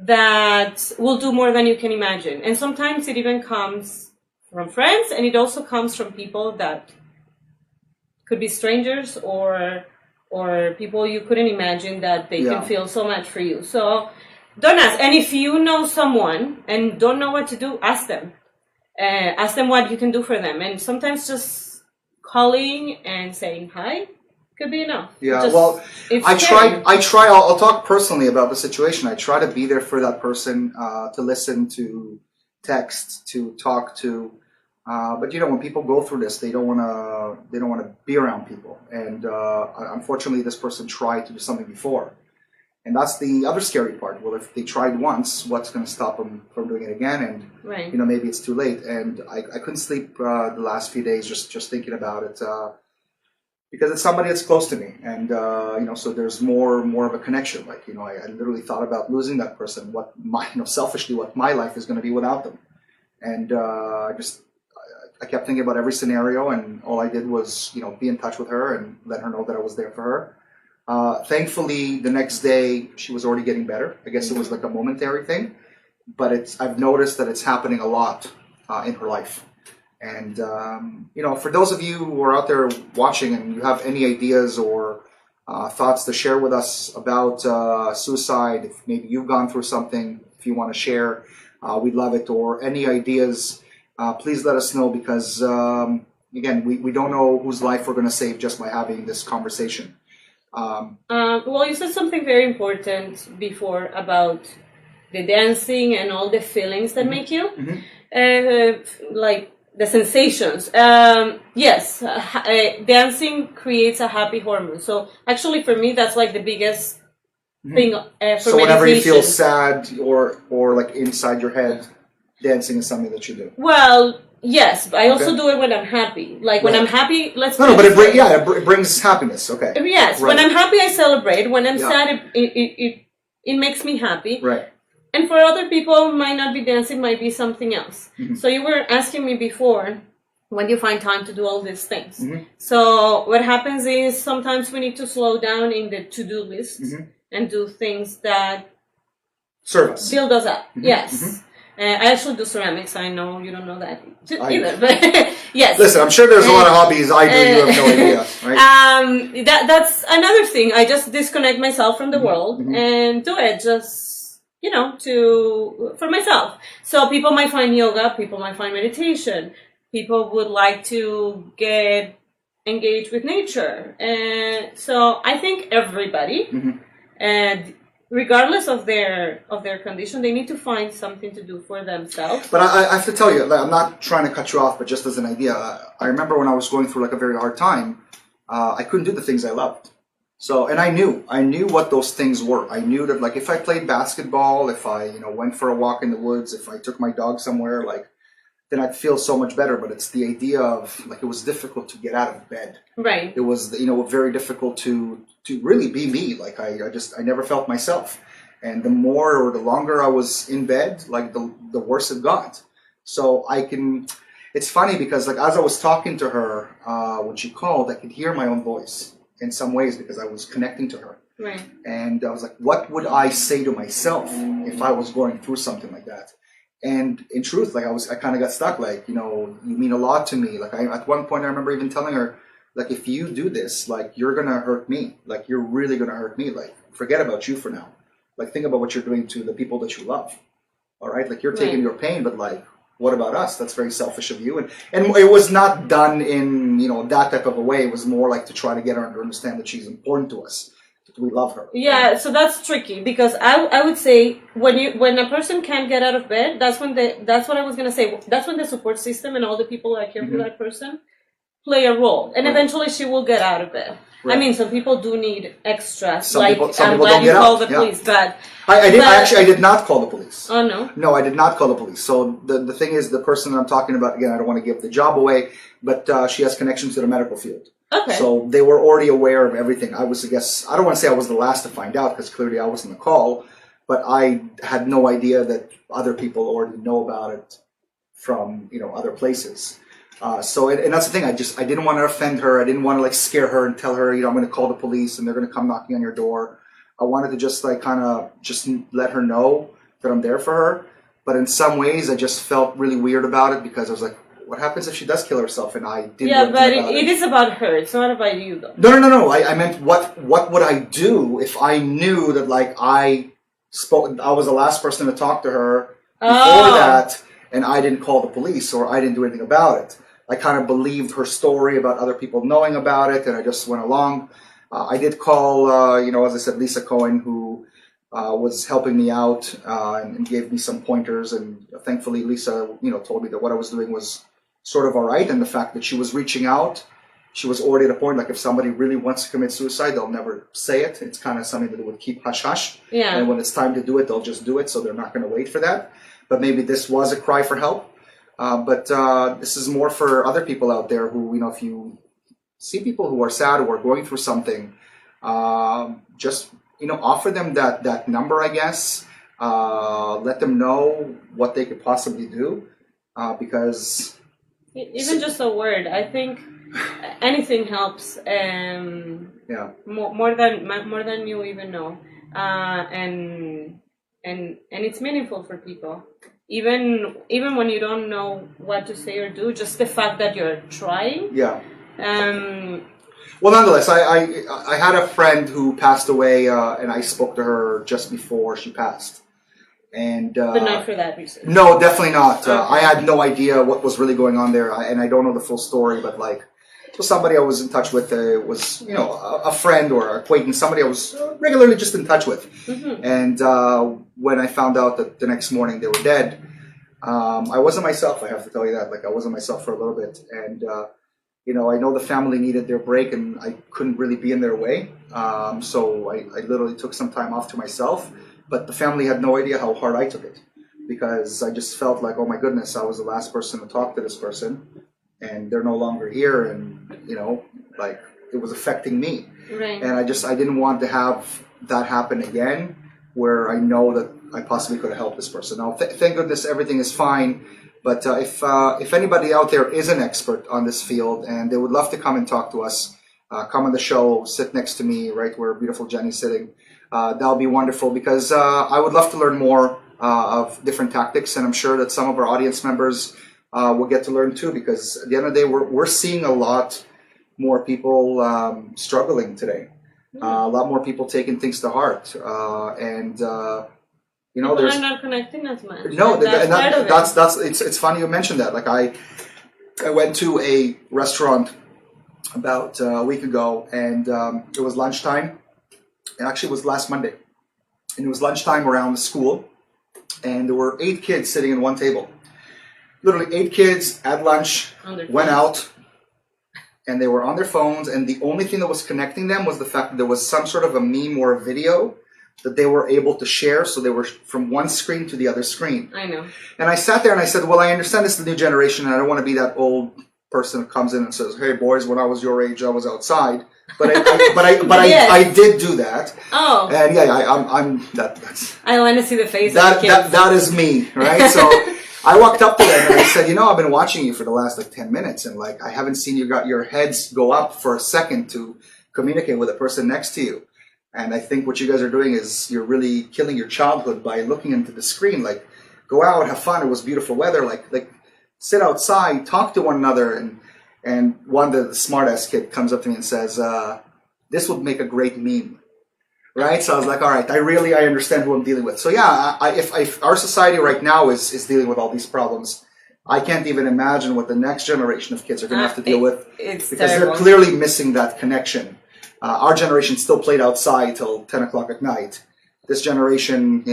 that will do more than you can imagine. And sometimes it even comes from friends, and it also comes from people that could be strangers or people you couldn't imagine that they can feel so much for you. So don't ask. And if you know someone and don't know what to do, ask them. Ask them what you can do for them. And sometimes just calling and saying hi could be enough. Yeah, well, I'll talk personally about the situation. I try to be there for that person, to listen, to text, to talk to. But when people go through this, they don't want to be around people. And unfortunately, this person tried to do something before. And that's the other scary part. Well, if they tried once, what's going to stop them from doing it again? And, maybe it's too late. And I couldn't sleep the last few days just thinking about it. Because it's somebody that's close to me, and so there's more of a connection. Like I literally thought about losing that person. Selfishly, what my life is going to be without them, and I kept thinking about every scenario, and all I did was be in touch with her and let her know that I was there for her. Thankfully, the next day she was already getting better. I guess it was like a momentary thing, but I've noticed that it's happening a lot in her life. And, for those of you who are out there watching and you have any ideas or thoughts to share with us about suicide, if maybe you've gone through something, if you want to share, we'd love it. Or any ideas, please let us know because, again, we don't know whose life we're going to save just by having this conversation. Well, you said something very important before about the dancing and all the feelings that make you. Like, the sensations. Yes, dancing creates a happy hormone. So actually for me, that's like the biggest thing for So whenever you feel sad or like inside your head, dancing is something that you do. Well, yes, but I also do it when I'm happy. Like when I'm happy, but it brings happiness. Okay. Yes, when I'm happy, I celebrate. When I'm sad, it makes me happy. Right. And for other people, might not be dancing, might be something else. So you were asking me before, when do you find time to do all these things? So what happens is sometimes we need to slow down in the to-do list and do things that serve us, build us up. Yes. I actually do ceramics. I know you don't know that either, but yes. Listen, I'm sure there's a lot of hobbies I do. You have no idea, right? That's another thing. I just disconnect myself from the world and do it just, for myself. So people might find yoga, people might find meditation, people would like to get engaged with nature. And so I think everybody, and regardless of their condition, they need to find something to do for themselves. But I have to tell you, I'm not trying to cut you off, but just as an idea, I remember when I was going through like a very hard time, I couldn't do the things I loved. So, and I knew what those things were. I knew that, like, if I played basketball, if I, went for a walk in the woods, if I took my dog somewhere, like, then I'd feel so much better. But it's the idea of, like, it was difficult to get out of bed. Right. It was, very difficult to really be me. Like, I never felt myself. And the more or the longer I was in bed, like, the worse it got. So it's funny because, like, as I was talking to her, when she called, I could hear my own voice. In some ways, because I was connecting to her. Right. And I was like, what would I say to myself if I was going through something like that? And in truth, like I kind of got stuck, like, you mean a lot to me. Like at one point I remember even telling her, like, if you do this, like, you're going to hurt me. Like, you're really going to hurt me. Like, forget about you for now. Like, think about what you're doing to the people that you love. All right. Like, you're taking your pain, but like, what about us? That's very selfish of you. And it was not done in, that type of a way. It was more like to try to get her to understand that she's important to us, that we love her. Yeah, so that's tricky because I would say when a person can't get out of bed, that's what I was going to say. That's when the support system and all the people that care for that person play a role. And eventually she will get out of bed. Right. I mean, some people do need extras. Some people glad you call the police, but I did not call the police. Oh no? No, I did not call the police. So the thing is, the person that I'm talking about, again, I don't want to give the job away, but she has connections to the medical field. Okay. So they were already aware of everything. I don't want to say I was the last to find out because clearly I wasn't the call, but I had no idea that other people already know about it from other places. And that's the thing. I didn't want to offend her. I didn't want to scare her and tell her, I'm going to call the police and they're going to come knocking on your door. I wanted to just just let her know that I'm there for her. But in some ways, I just felt really weird about it because I was like, what happens if she does kill herself? And I didn't. Yeah, but it is about her. It's not about you, though. No. I meant what would I do if I knew that I was the last person to talk to her before that, and I didn't call the police or I didn't do anything about it. I kind of believed her story about other people knowing about it, and I just went along. I did call, as I said, Lisa Cohen, who was helping me out and gave me some pointers. And thankfully, Lisa, told me that what I was doing was sort of all right. And the fact that she was reaching out, she was already at a point, if somebody really wants to commit suicide, they'll never say it. It's kind of something that they would keep hush-hush. Yeah. And when it's time to do it, they'll just do it. So they're not going to wait for that. But maybe this was a cry for help. But this is more for other people out there who, if you see people who are sad or are going through something, just, offer them that number, I guess. Let them know what they could possibly do. Because... Even just a word. I think anything helps. More than you even know. And it's meaningful for people. Even when you don't know what to say or do, just the fact that you're trying. Yeah. Well, nonetheless, I had a friend who passed away, and I spoke to her just before she passed. And but not for that reason. No, definitely not. Okay. I had no idea what was really going on there, and I don't know the full story. But so somebody I was in touch with was a friend or acquaintance, somebody I was regularly just in touch with. Mm-hmm. And when I found out that the next morning they were dead, I wasn't myself. I have to tell you that. I wasn't myself for a little bit, and I know the family needed their break, and I couldn't really be in their way. So I literally took some time off to myself. But the family had no idea how hard I took it, because I just felt like, oh my goodness, I was the last person to talk to this person, and they're no longer here, and it was affecting me. Right. And I didn't want to have that happen again, where I know that I possibly could have helped this person. Now, thank goodness everything is fine. But if anybody out there is an expert on this field and they would love to come and talk to us, come on the show, sit next to me, right where beautiful Jenny's sitting. That'll be wonderful, because I would love to learn more of different tactics, and I'm sure that some of our audience members will get to learn too, because at the end of the day, we're seeing a lot more people struggling today. A lot more people taking things to heart, and people are not connecting as much. No, that's it's funny you mentioned that. I went to a restaurant about a week ago, and it was lunchtime. Actually, it was last Monday, and it was lunchtime around the school, and there were 8 kids sitting at one table. Literally 8 kids at lunch, went out, and they were on their phones, and the only thing that was connecting them was the fact that there was some sort of a meme or a video that they were able to share, so they were from one screen to the other screen. I know. And I sat there and I said, well, I understand this is the new generation, and I don't want to be that old person that comes in and says, hey, boys, when I was your age, I was outside. But I did do that. Oh. And I'm that's. I want to see the face that, of the kids. That is me, right? So I walked up to them and I said, I've been watching you for the last 10 minutes, and I haven't seen you got your heads go up for a second to communicate with the person next to you. And I think what you guys are doing is you're really killing your childhood by looking into the screen. Go out, have fun. It was beautiful weather. Sit outside, talk to one another. And one of the smart-ass kid comes up to me and says, this would make a great meme, right? So I was like, all right, I understand who I'm dealing with. So yeah, if our society right now is dealing with all these problems, I can't even imagine what the next generation of kids are going to have to deal with. It's because terrible. they're clearly missing that connection. Our generation still played outside till 10 o'clock at night. This generation,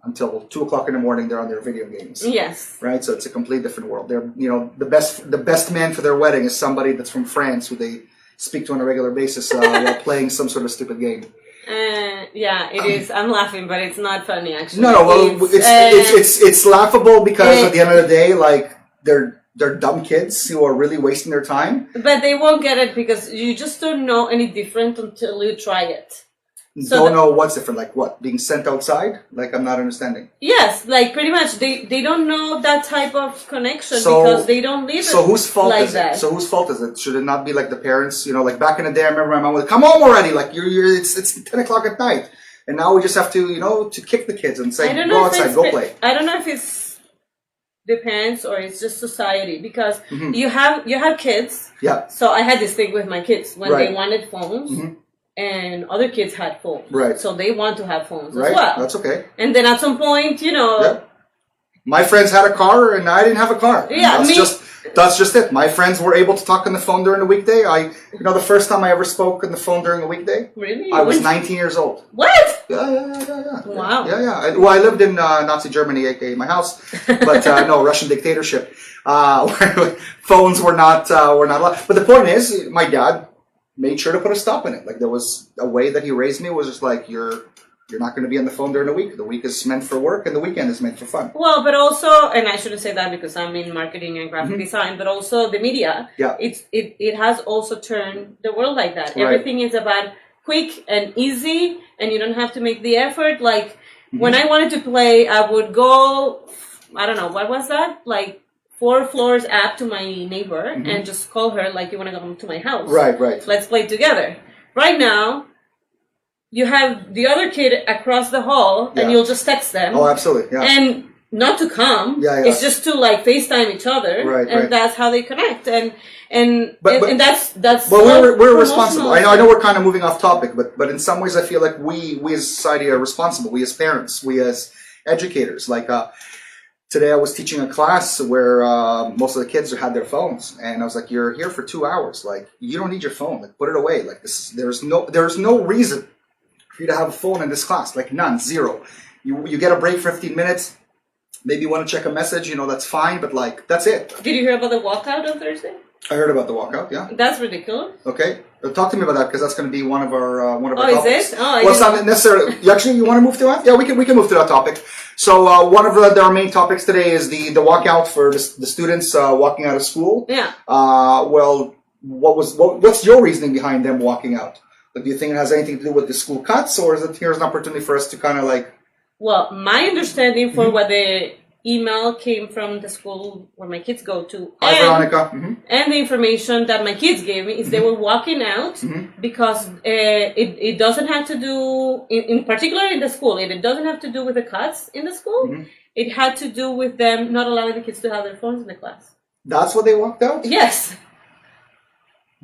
until 2 o'clock in the morning, they're on their video games. Yes. Right? So it's a complete different world. They're, the best man for their wedding is somebody that's from France who they speak to on a regular basis while playing some sort of stupid game. Yeah, it is. I'm laughing, but it's not funny actually. No, well, it's laughable because at the end of the day, like they're dumb kids who are really wasting their time. But they won't get it because you just don't know any different until you try it. So don't know what's different, like what? Being sent outside? Like I'm not understanding. Yes, like pretty much they don't know that type of connection because they don't live so whose fault like is that. it? So whose fault is it? Should it not be like the parents? Like back in the day, I remember my mom would come home already. Like it's 10 o'clock at night, and now we just have to to kick the kids and say go outside, go play. I don't know if it's the parents or it's just society because you have kids. Yeah. So I had this thing with my kids when Right. they wanted phones. And other kids had phones. Right. So they want to have phones Right. as well. That's okay. And then at some point, Yeah. My friends had a car and I didn't have a car. Yeah, that's just it. My friends were able to talk on the phone during the weekday. The first time I ever spoke on the phone during a weekday. Really? I was 19 years old. What? Yeah. Wow. Yeah. Well, I lived in Nazi Germany, aka my house, but no, Russian dictatorship. Where phones were not allowed. But the point is, my dad made sure to put a stop in it. Like there was a way that he raised me was just like you're not going to be on the phone during the week. The week is meant for work and the weekend is meant for fun. Well, but also, and I shouldn't say that because I'm in marketing and graphic design, but also the media. Yeah. It has also turned the world like that. Right. Everything is about quick and easy, and you don't have to make the effort. Like when I wanted to play, I would go. I don't know what was that like. 4 floors up to my neighbor and just call her like you want to come to my house. Right. Let's play together. Right now, you have the other kid across the hall and you'll just text them. Oh, absolutely. Yeah. And not to come. Yeah. It's just to like FaceTime each other. Right. That's how they connect. And that's well, we're responsible. I know we're kind of moving off topic, but in some ways I feel like we as society are responsible. We as parents, we as educators, like today I was teaching a class where most of the kids had their phones, and I was like, "You're here for 2 hours. Like, you don't need your phone. Like, put it away. Like, there's no reason for you to have a phone in this class. Like, none, zero. You get a break for 15 minutes. Maybe you want to check a message. That's fine. But like, that's it." Did you hear about the walkout on Thursday? I heard about the walkout. Yeah. That's ridiculous. Okay. Talk to me about that because that's going to be one of our Is topics. it? Oh, well, it's not necessarily. You want to move to that? Yeah, we can move to that topic. So one of our main topics today is the walkout for the students walking out of school. Yeah. Well, what's your reasoning behind them walking out? Like, do you think it has anything to do with the school cuts, or is it here's an opportunity for us to kind of like? Well, my understanding for what the email came from the school where my kids go to. Hi, Veronica. And the information that my kids gave me is they were walking out because it doesn't have to do, in particular in the school, it doesn't have to do with the cuts in the school. It had to do with them not allowing the kids to have their phones in the class. That's what they walked out? Yes.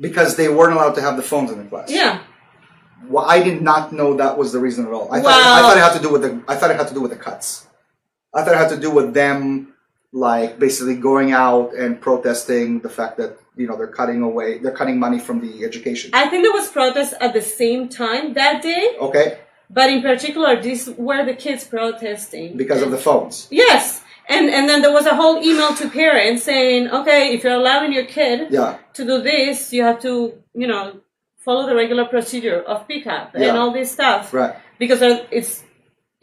Because they weren't allowed to have the phones in the class. Yeah. Well, I did not know that was the reason at all. I thought it had to do with the cuts. I thought it had to do with them, like basically going out and protesting the fact that they're cutting money from the education. I think there was protests at the same time that day. Okay. But in particular, these were the kids protesting because of the phones. Yes, and then there was a whole email to parents saying, okay, if you're allowing your kid to do this, you have to follow the regular procedure of pickup and all this stuff. Right. Because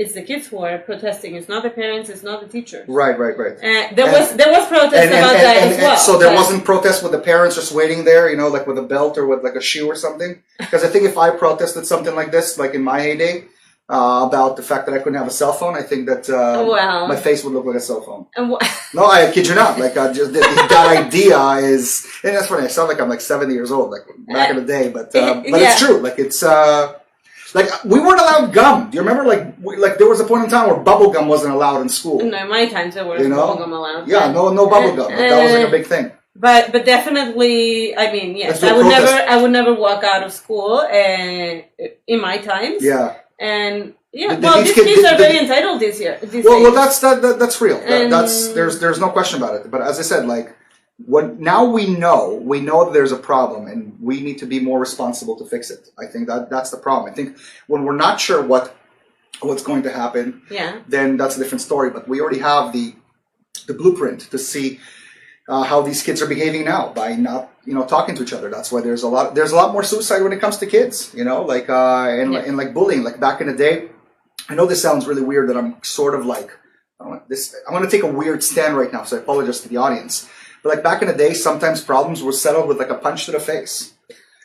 it's the kids who are protesting. It's not the parents. It's not the teachers. Right. There was protest about that as well. So there wasn't protest with the parents just waiting there, like with a belt or with like a shoe or something. Because I think if I protested something like this, like in my heyday, about the fact that I couldn't have a cell phone, I think that my face would look like a cell phone. No, I kid you not. Like just that idea is, and that's funny. I sound like I'm like 70 years old, like back in the day, but it's true. Like it's. Like, we weren't allowed gum. Do you remember? Like there was a point in time where bubble gum wasn't allowed in school. No, in my times there was bubble gum allowed. Yeah, no bubble gum. That was like a big thing. But definitely, I mean, yes, I would never walk out of school in my times. Yeah. And these kids are very entitled this year. Well, that's real. There's no question about it. But as I said, like, now we know that there's a problem, and we need to be more responsible to fix it. I think that's the problem. I think when we're not sure what's going to happen, then that's a different story. But we already have the blueprint to see how these kids are behaving now by not talking to each other. That's why there's a lot more suicide when it comes to kids. Like and like bullying. Like back in the day, I know this sounds really weird that I'm sort of like I want to take a weird stand right now, so I apologize to the audience. But like back in the day, sometimes problems were settled with like a punch to the face.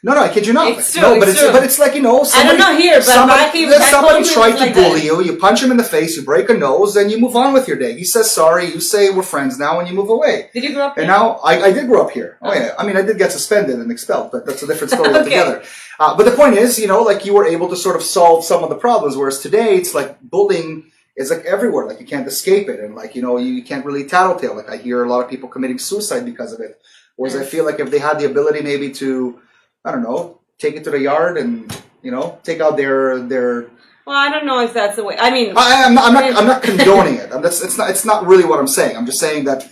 No, I kid you not. It's true, but it's like, somebody, I don't know here, but somebody tried to bully you, you punch him in the face, you break a nose, and you move on with your day. He says sorry, you say we're friends now, and you move away. Did you grow up here? And now, I did grow up here. Oh yeah. I mean, I did get suspended and expelled, but that's a different story altogether. But the point is, like you were able to sort of solve some of the problems, whereas today, it's like bullying is like everywhere. Like you can't escape it, and like, you can't really tattletale. Like I hear a lot of people committing suicide because of it. Whereas I feel like if they had the ability maybe to, I don't know, take it to the yard and, take out their. Well, I don't know if that's the way. I mean, I'm not condoning it. It's not really what I'm saying. I'm just saying that,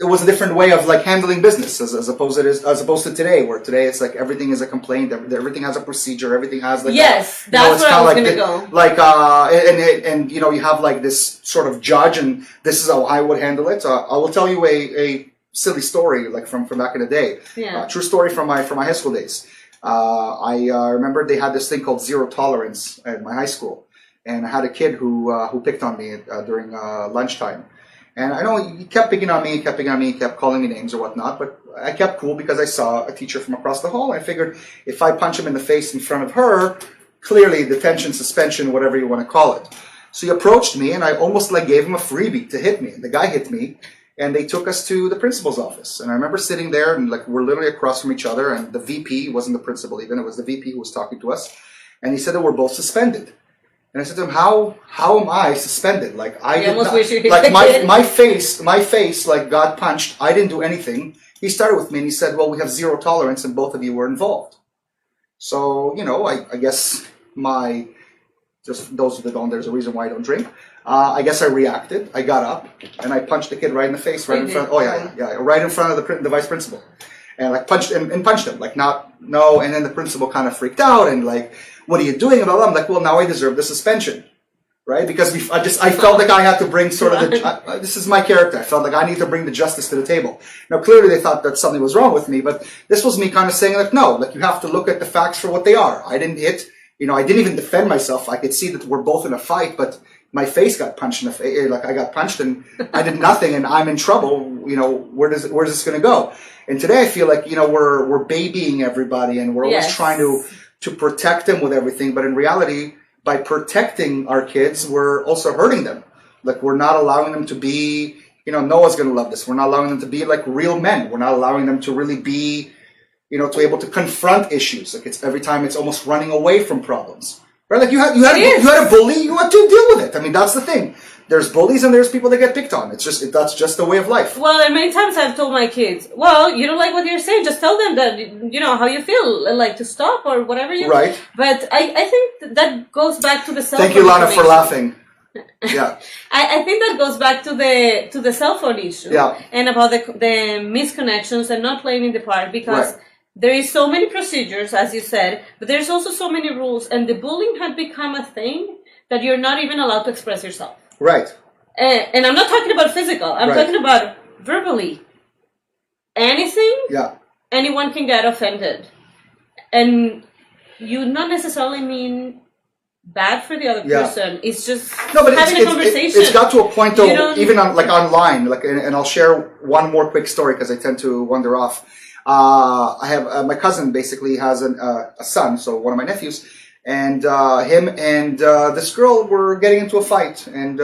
it was a different way of like handling business as opposed to today, where today it's like everything is a complaint, everything has a procedure, everything has like that's where I was gonna go. Like and you have like this sort of judge, and this is how I would handle it. I will tell you a silly story like from back in the day. True story from my high school days. I remember they had this thing called zero tolerance at my high school, and I had a kid who picked on me during lunchtime. And I know he kept picking on me, kept calling me names or whatnot, but I kept cool because I saw a teacher from across the hall. I figured if I punch him in the face in front of her, clearly detention, suspension, whatever you want to call it. So he approached me, and I almost like gave him a freebie to hit me. And the guy hit me, and they took us to the principal's office. And I remember sitting there, and like we're literally across from each other, and the VP wasn't the principal even, it was the VP who was talking to us. And he said that we're both suspended. And I said to him, "How am I suspended? Like I did not, like my face like got punched. I didn't do anything." He started with me and he said, "Well, we have zero tolerance, and both of you were involved." So I guess just those that don't. There's a reason why I don't drink. I guess I reacted. I got up and I punched the kid right in the face, right in front. Oh yeah, right in front of the vice principal, and like punched him, like no. And then the principal kind of freaked out and like, "What are you doing?" And I'm like, "Well, now I deserve the suspension, right?" Because I felt like I had to bring sort of this is my character. I felt like I need to bring the justice to the table. Now, clearly they thought that something was wrong with me, but this was me kind of saying like, no, like you have to look at the facts for what they are. I didn't hit, I didn't even defend myself. I could see that we're both in a fight, but my face got punched in the face. Like I got punched and I did nothing, and I'm in trouble. Where's this going to go? And today I feel like we're babying everybody, and we're always trying to protect them with everything. But in reality, by protecting our kids, we're also hurting them. Like we're not allowing them to be, Noah's going to love this. We're not allowing them to be like real men. We're not allowing them to really be, to be able to confront issues. Like every time it's almost running away from problems. Right? Like you had a bully, you had to deal with it. I mean, that's the thing. There's bullies and there's people that get picked on. That's just the way of life. Well, and many times I've told my kids, well, you don't like what you're saying, just tell them that, how you feel, like to stop or whatever you... Right. But I think that goes back to the self. Thank you, Lana, for laughing. Yeah. I think that goes back to the cell phone issue. Yeah. And about the misconnections and not playing the part, because there is so many procedures, as you said, but there's also so many rules, and the bullying had become a thing that you're not even allowed to express yourself. Right. And I'm not talking about physical. I'm talking about verbally. Anything, anyone can get offended. And you not necessarily mean bad for the other person. It's just having a conversation. It's got to a point, though, even online. And I'll share one more quick story because I tend to wander off. I have my cousin basically has a son, so one of my nephews. And him and this girl were getting into a fight, and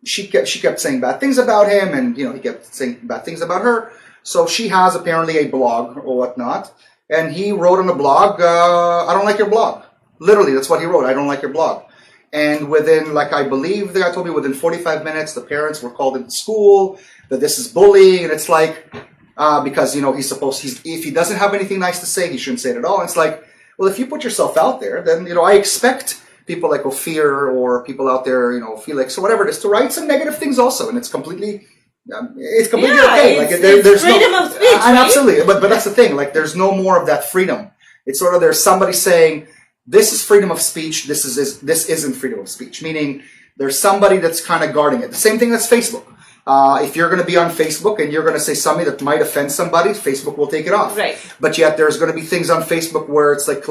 she kept saying bad things about him, and he kept saying bad things about her. So she has apparently a blog or whatnot, and he wrote on the blog, "I don't like your blog." Literally, that's what he wrote. "I don't like your blog." And within, I believe the guy told me, within 45 minutes, the parents were called into school that this is bullying, and it's like because if he doesn't have anything nice to say, he shouldn't say it at all. And it's like, Well, if you put yourself out there, then, I expect people like Ophir or people out there, Felix or whatever it is, to write some negative things also. And it's completely okay. There's freedom of speech, right? Absolutely. But that's the thing. Like, there's no more of that freedom. It's sort of, there's somebody saying, this is freedom of speech. This isn't freedom of speech. Meaning there's somebody that's kind of guarding it. The same thing as Facebook. If you're going to be on Facebook and you're going to say something that might offend somebody, Facebook will take it off. Right. But yet there's going to be things on Facebook where it's like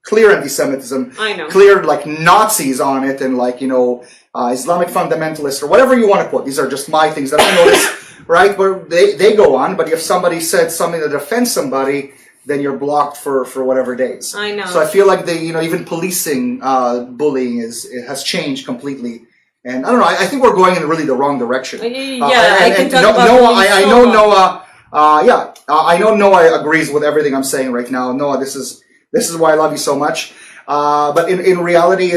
clear anti-Semitism, I know. clear like Nazis on it, and like, Islamic fundamentalists or whatever you want to put. These are just my things that I notice, right? But they go on. But if somebody said something that offends somebody, then you're blocked for whatever days. I know. So I feel like even policing bullying has changed completely. And I don't know. I think we're going in really the wrong direction. I can talk about Noah. I know Noah. I know Noah agrees with everything I'm saying right now. Noah, this is why I love you so much. But in reality,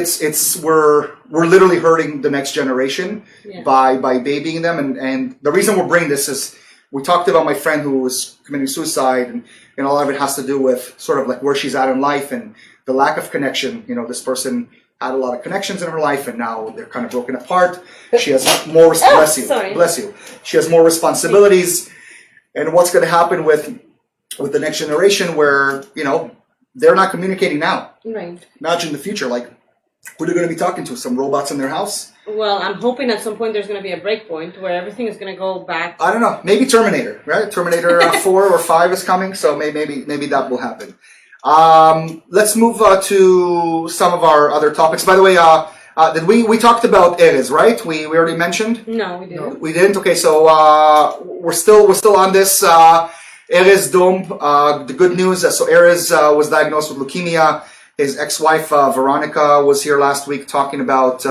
we're literally hurting the next generation by babying them. And the reason we're bringing this is we talked about my friend who was committing suicide, and a lot of it has to do with sort of like where she's at in life and the lack of connection. This person had a lot of connections in her life, and now they're kind of broken apart. She has more bless you. She has more responsibilities, and what's going to happen with the next generation, where they're not communicating now. Right. Imagine the future, like who they're going to be talking to? Some robots in their house? Well, I'm hoping at some point there's going to be a break point where everything is going to go back. I don't know. Maybe Terminator, right? Terminator 4 or 5 is coming, so maybe that will happen. Let's move to some of our other topics. By the way, did we talked about Erez, right? We already mentioned? No, we didn't. No, we didn't? Okay, so we're still on this Erez Dom. The good news, so Erez was diagnosed with leukemia. His ex-wife Veronica was here last week talking about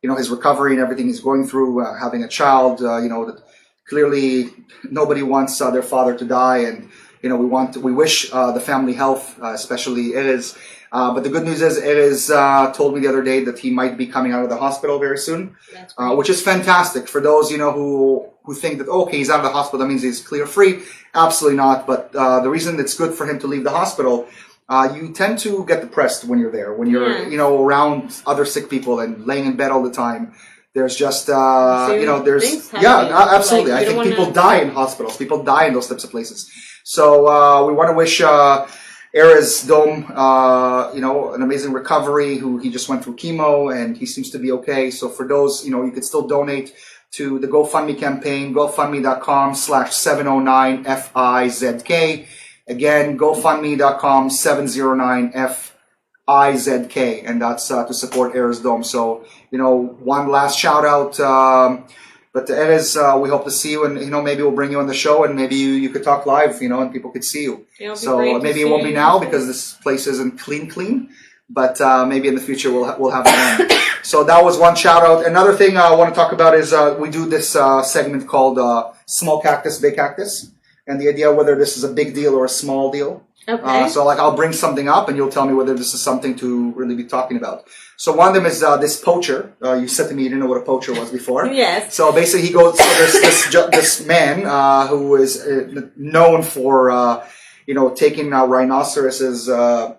his recovery and everything he's going through, having a child. That clearly nobody wants their father to die, and we wish the family health, especially Erez. But the good news is Erez told me the other day that he might be coming out of the hospital very soon, which is fantastic for those who think that okay, he's out of the hospital, that means he's clear free. Absolutely not. But the reason it's good for him to leave the hospital, you tend to get depressed when you're there, when you're around other sick people and laying in bed all the time. There's just absolutely. I think people die in hospitals. People die in those types of places. So we want to wish Erez Dom, an amazing recovery. He just went through chemo and he seems to be okay. So for those, you could still donate to the GoFundMe campaign, GoFundMe.com/709FIZK. Again, GoFundMe.com/709FIZK, and that's to support Erez Dom. So one last shout out. But Erez, we hope to see you, and maybe we'll bring you on the show, and maybe you could talk live, and people could see you. So maybe it won't be now because this place isn't clean, but maybe in the future we'll have it on. So that was one shout out. Another thing I want to talk about is we do this segment called Small Cactus, Big Cactus, and the idea whether this is a big deal or a small deal. Okay. So I'll bring something up, and you'll tell me whether this is something to really be talking about. So one of them is this poacher. You said to me you didn't know what a poacher was before. Yes. So basically, this man who is known for taking rhinoceroses. I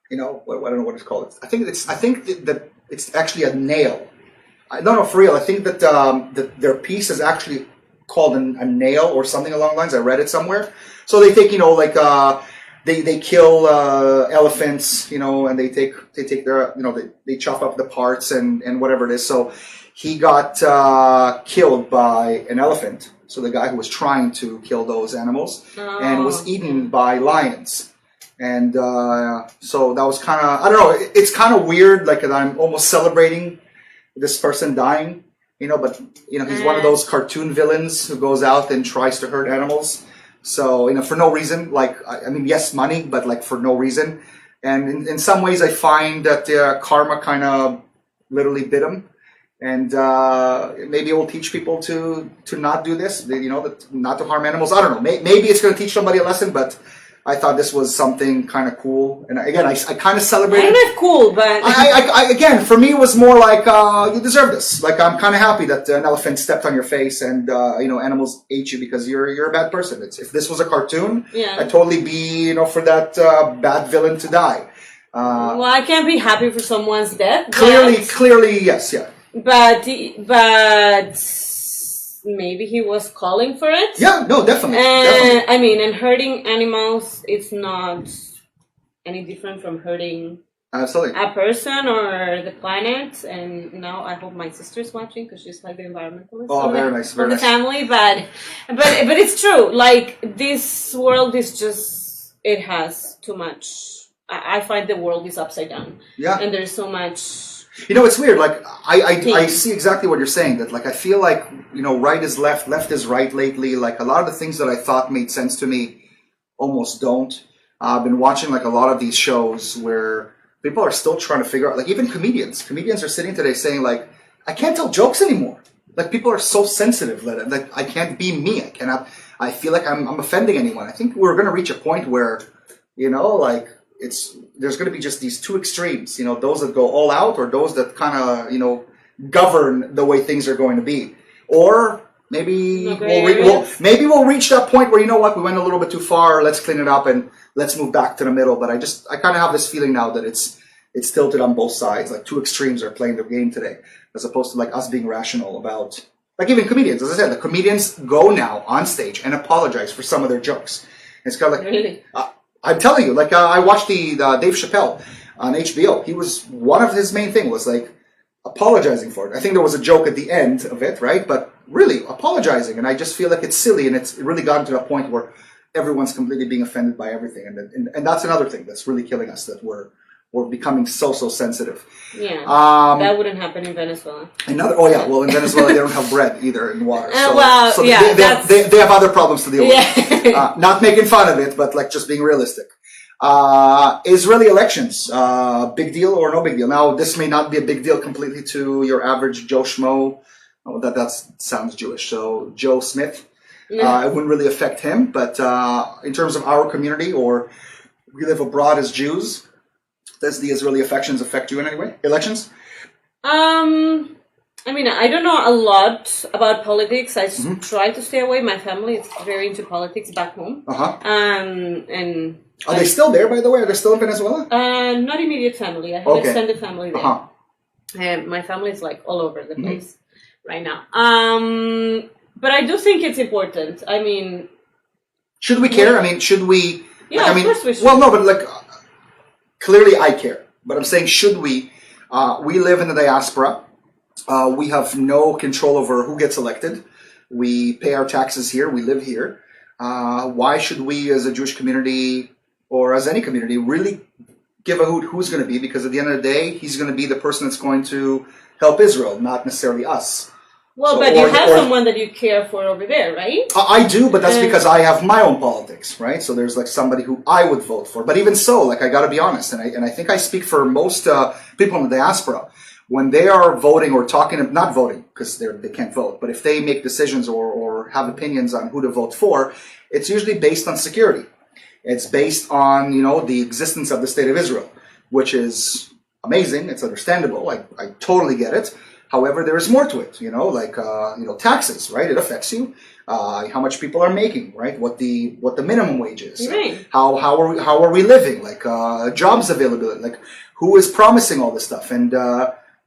don't know what it's called. I think that it's actually a nail. I don't know for real. I think that their piece is actually called a nail or something along the lines. I read it somewhere. So they take They kill elephants, and they take their, they chop up the parts and whatever it is. So he got killed by an elephant. So the guy who was trying to kill those animals and was eaten by lions. And so that was kind of, I don't know, it's kind of weird, like I'm almost celebrating this person dying, but, he's one of those cartoon villains who goes out and tries to hurt animals. So, for no reason, yes, money, but for no reason. And in some ways I find that karma kind of literally bit him. And maybe it will teach people to not do this, not to harm animals. I don't know. Maybe it's going to teach somebody a lesson, but I thought this was something kind of cool. And again, I kind of celebrated. I don't know if cool, but... Again, for me, it was more like, you deserve this. Like, I'm kind of happy that an elephant stepped on your face and, animals ate you because you're a bad person. If this was a cartoon, I'd totally be, for that bad villain to die. Well, I can't be happy for someone's death. Clearly, yes, yeah. But maybe he was calling for it. Yeah, no, definitely. I mean, and hurting animals, it's not any different from hurting absolutely a person or the planet. And now I hope my sister's watching because she's like the environmentalist. Oh, very nice, very nice. The family, but it's true. Like this world is just it has too much. I find the world is upside down. Yeah, and there's so much. It's weird. Like I see exactly what you're saying. That like I feel like right is left, left is right lately. Like a lot of the things that I thought made sense to me almost don't. I've been watching like a lot of these shows where people are still trying to figure out. Like even comedians are sitting today saying like I can't tell jokes anymore. Like people are so sensitive that like I can't be me. I cannot. I feel like I'm offending anyone. I think we're going to reach a point where like. There's going to be just these two extremes, those that go all out or those that kind of, govern the way things are going to be. Or maybe we'll reach that point where, we went a little bit too far. Let's clean it up and let's move back to the middle. But I kind of have this feeling now that it's tilted on both sides. Like two extremes are playing the game today, as opposed to like us being rational about, like even comedians. As I said, the comedians go now on stage and apologize for some of their jokes. It's kind of like, really? I'm telling you, like I watched the Dave Chappelle on HBO. He was one of his main thing was like apologizing for it. I think there was a joke at the end of it, right? But really apologizing, and I just feel like it's silly, and it's really gotten to that point where everyone's completely being offended by everything, and that's another thing that's really killing us. That we're becoming so sensitive. Yeah, that wouldn't happen in Venezuela. In Venezuela they don't have bread either and water. So they have other problems to deal with. Not making fun of it, but like just being realistic. Israeli elections, big deal or no big deal? Now this may not be a big deal completely to your average Joe Schmo. Oh, that sounds Jewish. So Joe Smith, it wouldn't really affect him. But in terms of our community, or we live abroad as Jews. Does the Israeli elections affect you in any way? Elections? I mean, I don't know a lot about politics. I try to stay away. My family is very into politics back home. And are they still there, by the way? Are they still in Venezuela? Not immediate family. I have extended family there. And my family is like all over the place right now. But I do think it's important. I mean, should we care? I mean, should we? Yeah, of course we should. Well, no, but like. Clearly, I care, but I'm saying, should we? We live in the diaspora. We have no control over who gets elected. We pay our taxes here. We live here. Why should we, as a Jewish community or as any community, really give a hoot who's going to be? Because at the end of the day, he's going to be the person that's going to help Israel, not necessarily us. Well, but you have someone that you care for over there, right? I do, but that's because I have my own politics, right? So there's like somebody who I would vote for. But even so, like I got to be honest, and I think I speak for most people in the diaspora. When they are voting or talking, not voting because they can't vote, but if they make decisions or have opinions on who to vote for, it's usually based on security. It's based on the existence of the state of Israel, which is amazing. It's understandable. I totally get it. However, there is more to it, taxes, right? It affects you. How much people are making, right? What the minimum wage is. Right. How are we living? Like jobs availability. Like who is promising all this stuff? And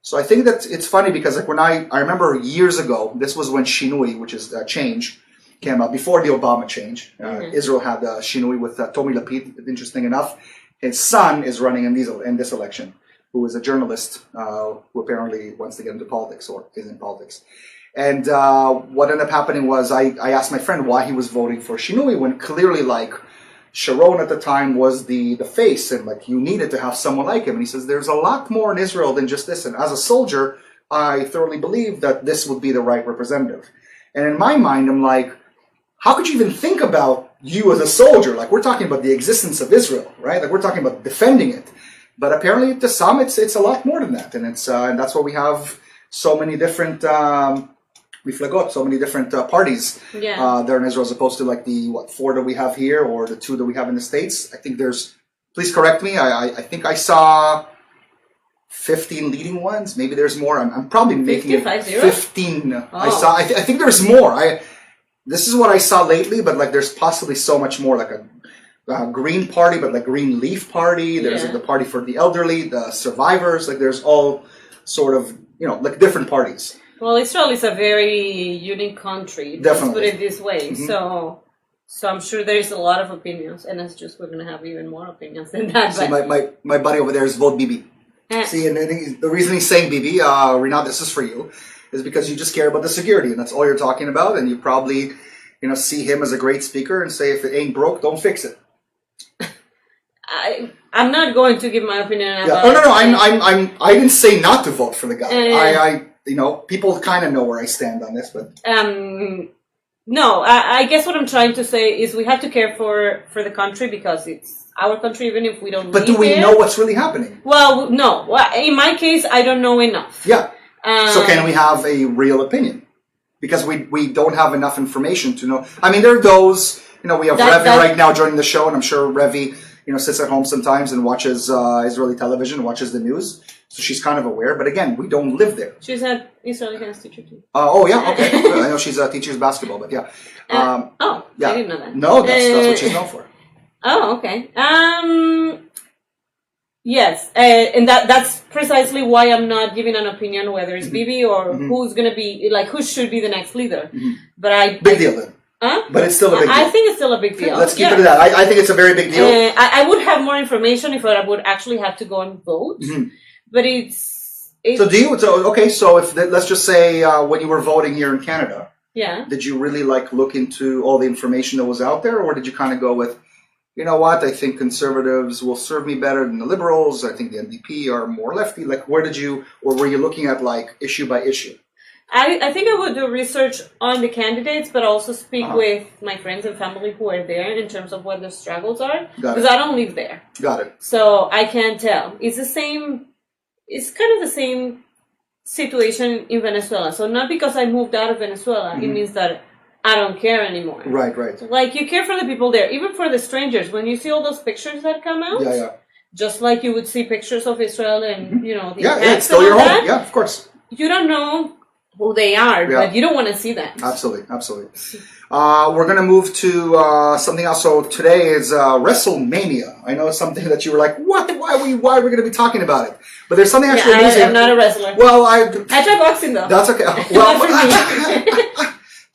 so I think that it's funny because like when I remember years ago, this was when Shinui, which is change, came out before the Obama change. Israel had Shinui with Tomi Lapid. Interesting enough, his son is running in this election. Who is a journalist who apparently wants to get into politics or is in politics. And what ended up happening was I asked my friend why he was voting for Shinui when clearly like Sharon at the time was the face and like you needed to have someone like him. And he says there's a lot more in Israel than just this. And as a soldier, I thoroughly believe that this would be the right representative. And in my mind, I'm like, how could you even think about you as a soldier? Like we're talking about the existence of Israel, right? Like we're talking about defending it. But apparently, to some, it's a lot more than that, and it's and that's why we have so many different miflagot, so many different parties there in Israel, as opposed to like the 4 that we have here or the 2 that we have in the States. I think there's, please correct me, I think I saw 15 leading ones. Maybe there's more. I'm probably making it 15. Oh. I think there's more. This is what I saw lately, but like there's possibly so much more, like a green party, but like green leaf party. There's like the party for the elderly, the survivors. Like there's all sort of, like different parties. Well, Israel is a very unique country. Let's put it this way. Mm-hmm. So I'm sure there's a lot of opinions, and it's just we're going to have even more opinions than that. See, my buddy over there is vote Bibi. See, and the reason he's saying Bibi, Renat, this is for you, is because you just care about the security, and that's all you're talking about, and you probably, see him as a great speaker and say, if it ain't broke, don't fix it. I'm not going to give my opinion about it. No. I didn't say not to vote for the guy. People kind of know where I stand on this, but no. I guess what I'm trying to say is we have to care for the country because it's our country, even if we don't. But do we know what's really happening? Well, no. In my case, I don't know enough. Yeah. So can we have a real opinion? Because we don't have enough information to know. I mean, there are those. We have Revi right now joining the show, and I'm sure Revi, sits at home sometimes and watches Israeli television, watches the news. So she's kind of aware. But again, we don't live there. She's an Israeli dance teacher too. Oh, yeah, okay. I know she's teaches basketball, but yeah. Yeah. I didn't know that. No, that's what she's known for. Oh, okay. Yes, and that's precisely why I'm not giving an opinion whether it's Bibi or who's going to be, who should be the next leader. Mm-hmm. But big deal then. But it's still a big deal. I think it's still a big deal. Let's keep it at that. I think it's a very big deal. I would have more information if I would actually have to go and vote. Mm-hmm. But it's so if let's just say when you were voting here in Canada, did you really look into all the information that was out there, or did you kind of go with, you know what, I think conservatives will serve me better than the liberals, I think the NDP are more lefty? Where did you, or were you looking at issue by issue? I think I would do research on the candidates, but also speak with my friends and family who are there in terms of what their struggles are, because I don't live there. Got it. So I can't tell. It's kind of the same situation in Venezuela. So not because I moved out of Venezuela, it means that I don't care anymore. Right. You care for the people there, even for the strangers. When you see all those pictures that come out, just like you would see pictures of Israel and, the it's still your home. Yeah, of course. You don't know who they are, but you don't want to see that. Absolutely. We're going to move to something else. So today is WrestleMania. I know it's something that you were like, what? Why are we going to be talking about it? But there's something actually amazing. I'm not a wrestler. Well, I try boxing though. That's okay. Well,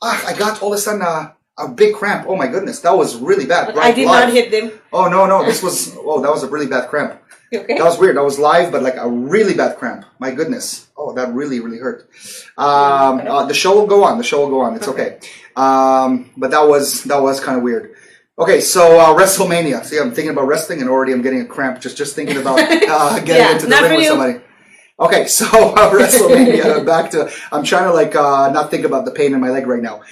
I got all of a sudden a big cramp. Oh my goodness, that was really bad. I did not hit them. Oh no, that was a really bad cramp. Okay. That was weird. That was live, but a really bad cramp. My goodness. Oh, that really, really hurt. The show will go on. It's okay. But that was kind of weird. Okay, so WrestleMania. See, I'm thinking about wrestling, and already I'm getting a cramp just thinking about getting into the ring with somebody. Okay, so WrestleMania. Back to. I'm trying to not think about the pain in my leg right now.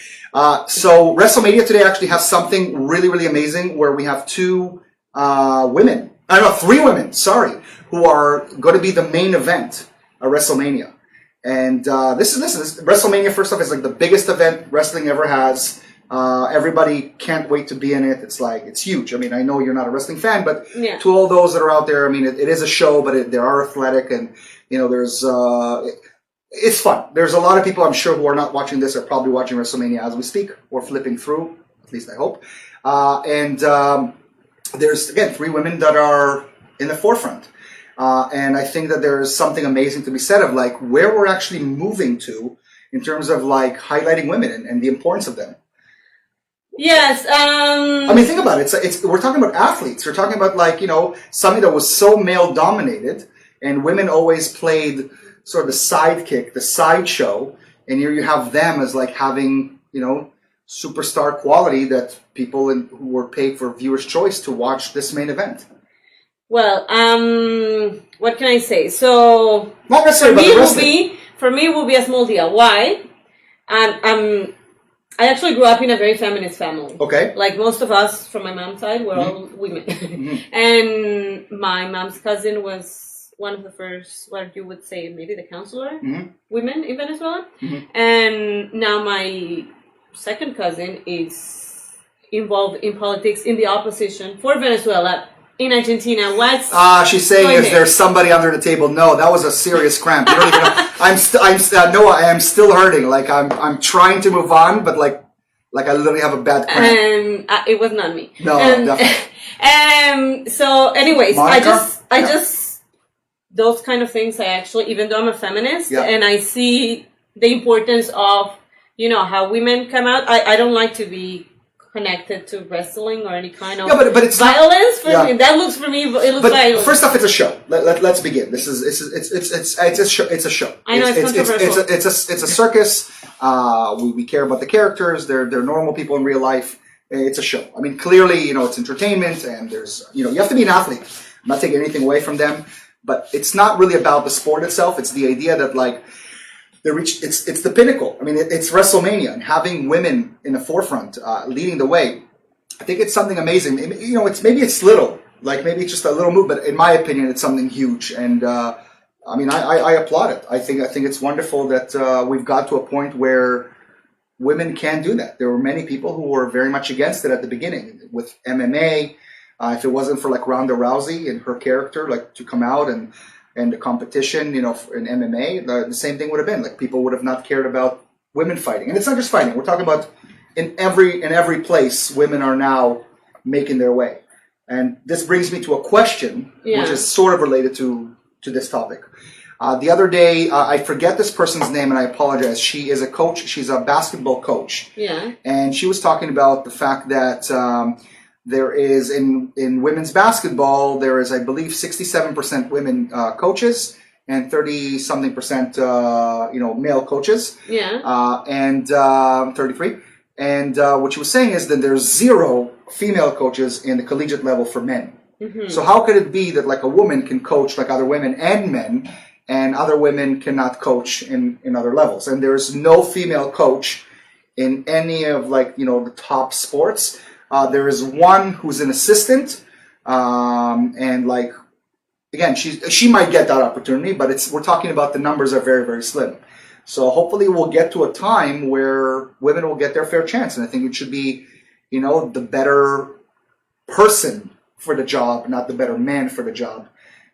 So WrestleMania today actually has something really, really amazing where we have 2 women. I don't know, 3 women, who are going to be the main event at WrestleMania. And this is WrestleMania, first off, is the biggest event wrestling ever has. Everybody can't wait to be in it. It's huge. I mean, I know you're not a wrestling fan, but to all those that are out there, I mean, it is a show, but they are athletic, and, there's... it's fun. There's a lot of people, I'm sure, who are not watching this are probably watching WrestleMania as we speak, or flipping through, at least I hope. There's, again, 3 women that are in the forefront. And I think that there is something amazing to be said of where we're actually moving to in terms of highlighting women and the importance of them. Yes. I mean, think about it. We're talking about athletes. We're talking about something that was so male dominated, and women always played sort of the sidekick, the sideshow, and here you have them as having superstar quality that people who were paid for viewers' choice to watch this main event. Well, what can I say? So not necessarily for me, it will be a small deal. Why? I actually grew up in a very feminist family. Okay. Like most of us from my mom's side, we're all women. And my mom's cousin was one of the first, what you would say, maybe the counselor Mm-hmm. women in Venezuela. Mm-hmm. And now my second cousin is involved in politics in the opposition for Venezuela in Argentina. What's she's saying, is there somebody under the table? No, that was a serious cramp. You don't even know. I am still hurting. Like I'm trying to move on, but like I literally have a bad cramp. And it was not me. No, definitely. So anyways, Monica? I just, those kind of things, I actually, even though I'm a feminist, and I see the importance of, you know, how women come out, I don't like to be connected to wrestling or any kind of but it's violence. For me, that looks for me, it looks violent. First off, it's a show. Let's begin. It's a show. It's a show. I know it's controversial. It's a circus. We care about the characters. They're normal people in real life. It's a show. I mean, clearly, you know, it's entertainment, and there's, you know, you have to be an athlete. I'm not taking anything away from them, but it's not really about the sport itself. It's the idea that, like, it's the pinnacle. I mean, it's WrestleMania, and having women in the forefront, leading the way. I think it's something amazing. You know, maybe it's little, like maybe it's just a little move, but in my opinion, it's something huge. And I mean, I applaud it. I think it's wonderful that we've got to a point where women can do that. There were many people who were very much against it at the beginning with MMA. If it wasn't for like Ronda Rousey and her character, like to come out and the competition, you know, in MMA, the same thing would have been. Like people would have not cared about women fighting. And it's not just fighting. We're talking about in every place, women are now making their way. And this brings me to a question, which is sort of related to this topic. The other day, I forget this person's name, and I apologize. She is a coach. She's a basketball coach. Yeah. And she was talking about the fact that there is, in women's basketball, there is, I believe, 67% women coaches and 30-something%, male coaches. Yeah. And 33. And what she was saying is that there's 0 female coaches in the collegiate level for men. Mm-hmm. So how could it be that like a woman can coach like other women and men, and other women cannot coach in other levels? And there's no female coach in any of like, you know, the top sports. There is one who's an assistant, and like, again, she might get that opportunity, but we're talking about the numbers are very, very slim. So hopefully we'll get to a time where women will get their fair chance. And I think it should be, you know, the better person for the job, not the better man for the job.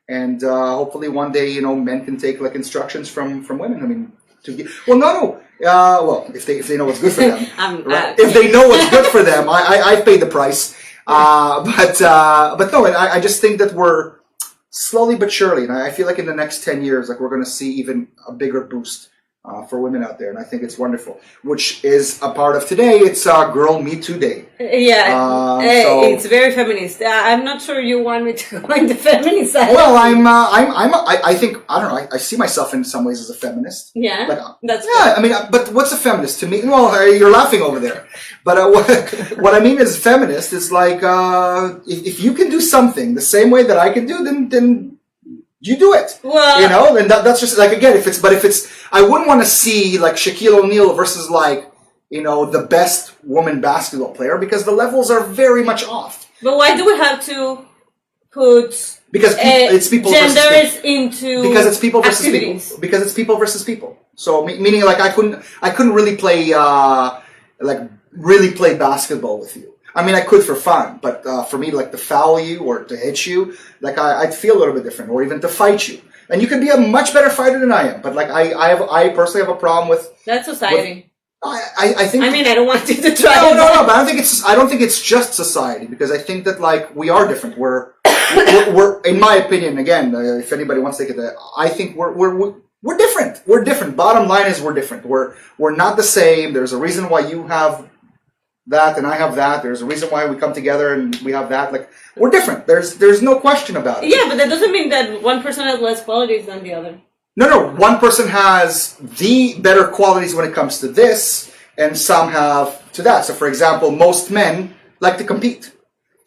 And hopefully one day, you know, men can take like instructions from women. I mean, if they know what's good for them, right? If they know what's good for them, I paid the price. But no, I just think that we're slowly but surely, and I feel like in the next 10 years, like we're going to see even a bigger boost for women out there, and I think it's wonderful. Which is a part of today. It's Girl Me Too Day. Yeah, it's very feminist. I'm not sure you want me to go in the feminist side. Well, I think I don't know. I see myself in some ways as a feminist. Yeah, like, that's yeah. Good. I mean, but what's a feminist to me? Well, you're laughing over there. But what I mean is feminist is like if you can do something the same way that I can do, then you do it. Well, you know, and that's just like, again, if it's, I wouldn't want to see like Shaquille O'Neal versus like, you know, the best woman basketball player, because the levels are very much off. But why do we have to put it's people genders into because it's people versus activities. people because it's people versus people. So meaning like I couldn't really play basketball with you. I mean, I could for fun, but for me, like to foul you or to hit you, like I'd feel a little bit different, or even to fight you. And you could be a much better fighter than I am, but like I personally have a problem with that society. I think. I mean, I don't want you to try. No, but I don't think it's just society, because I think that like we are different. We're in my opinion, again, if anybody wants to take it, I think we're different. We're different. Bottom line is we're different. We're not the same. There's a reason why you have that and I have that. There's a reason why we come together and we have that. Like, we're different. There's no question about it. Yeah, but that doesn't mean that one person has less qualities than the other. No. One person has the better qualities when it comes to this, and some have to that. So, for example, most men like to compete.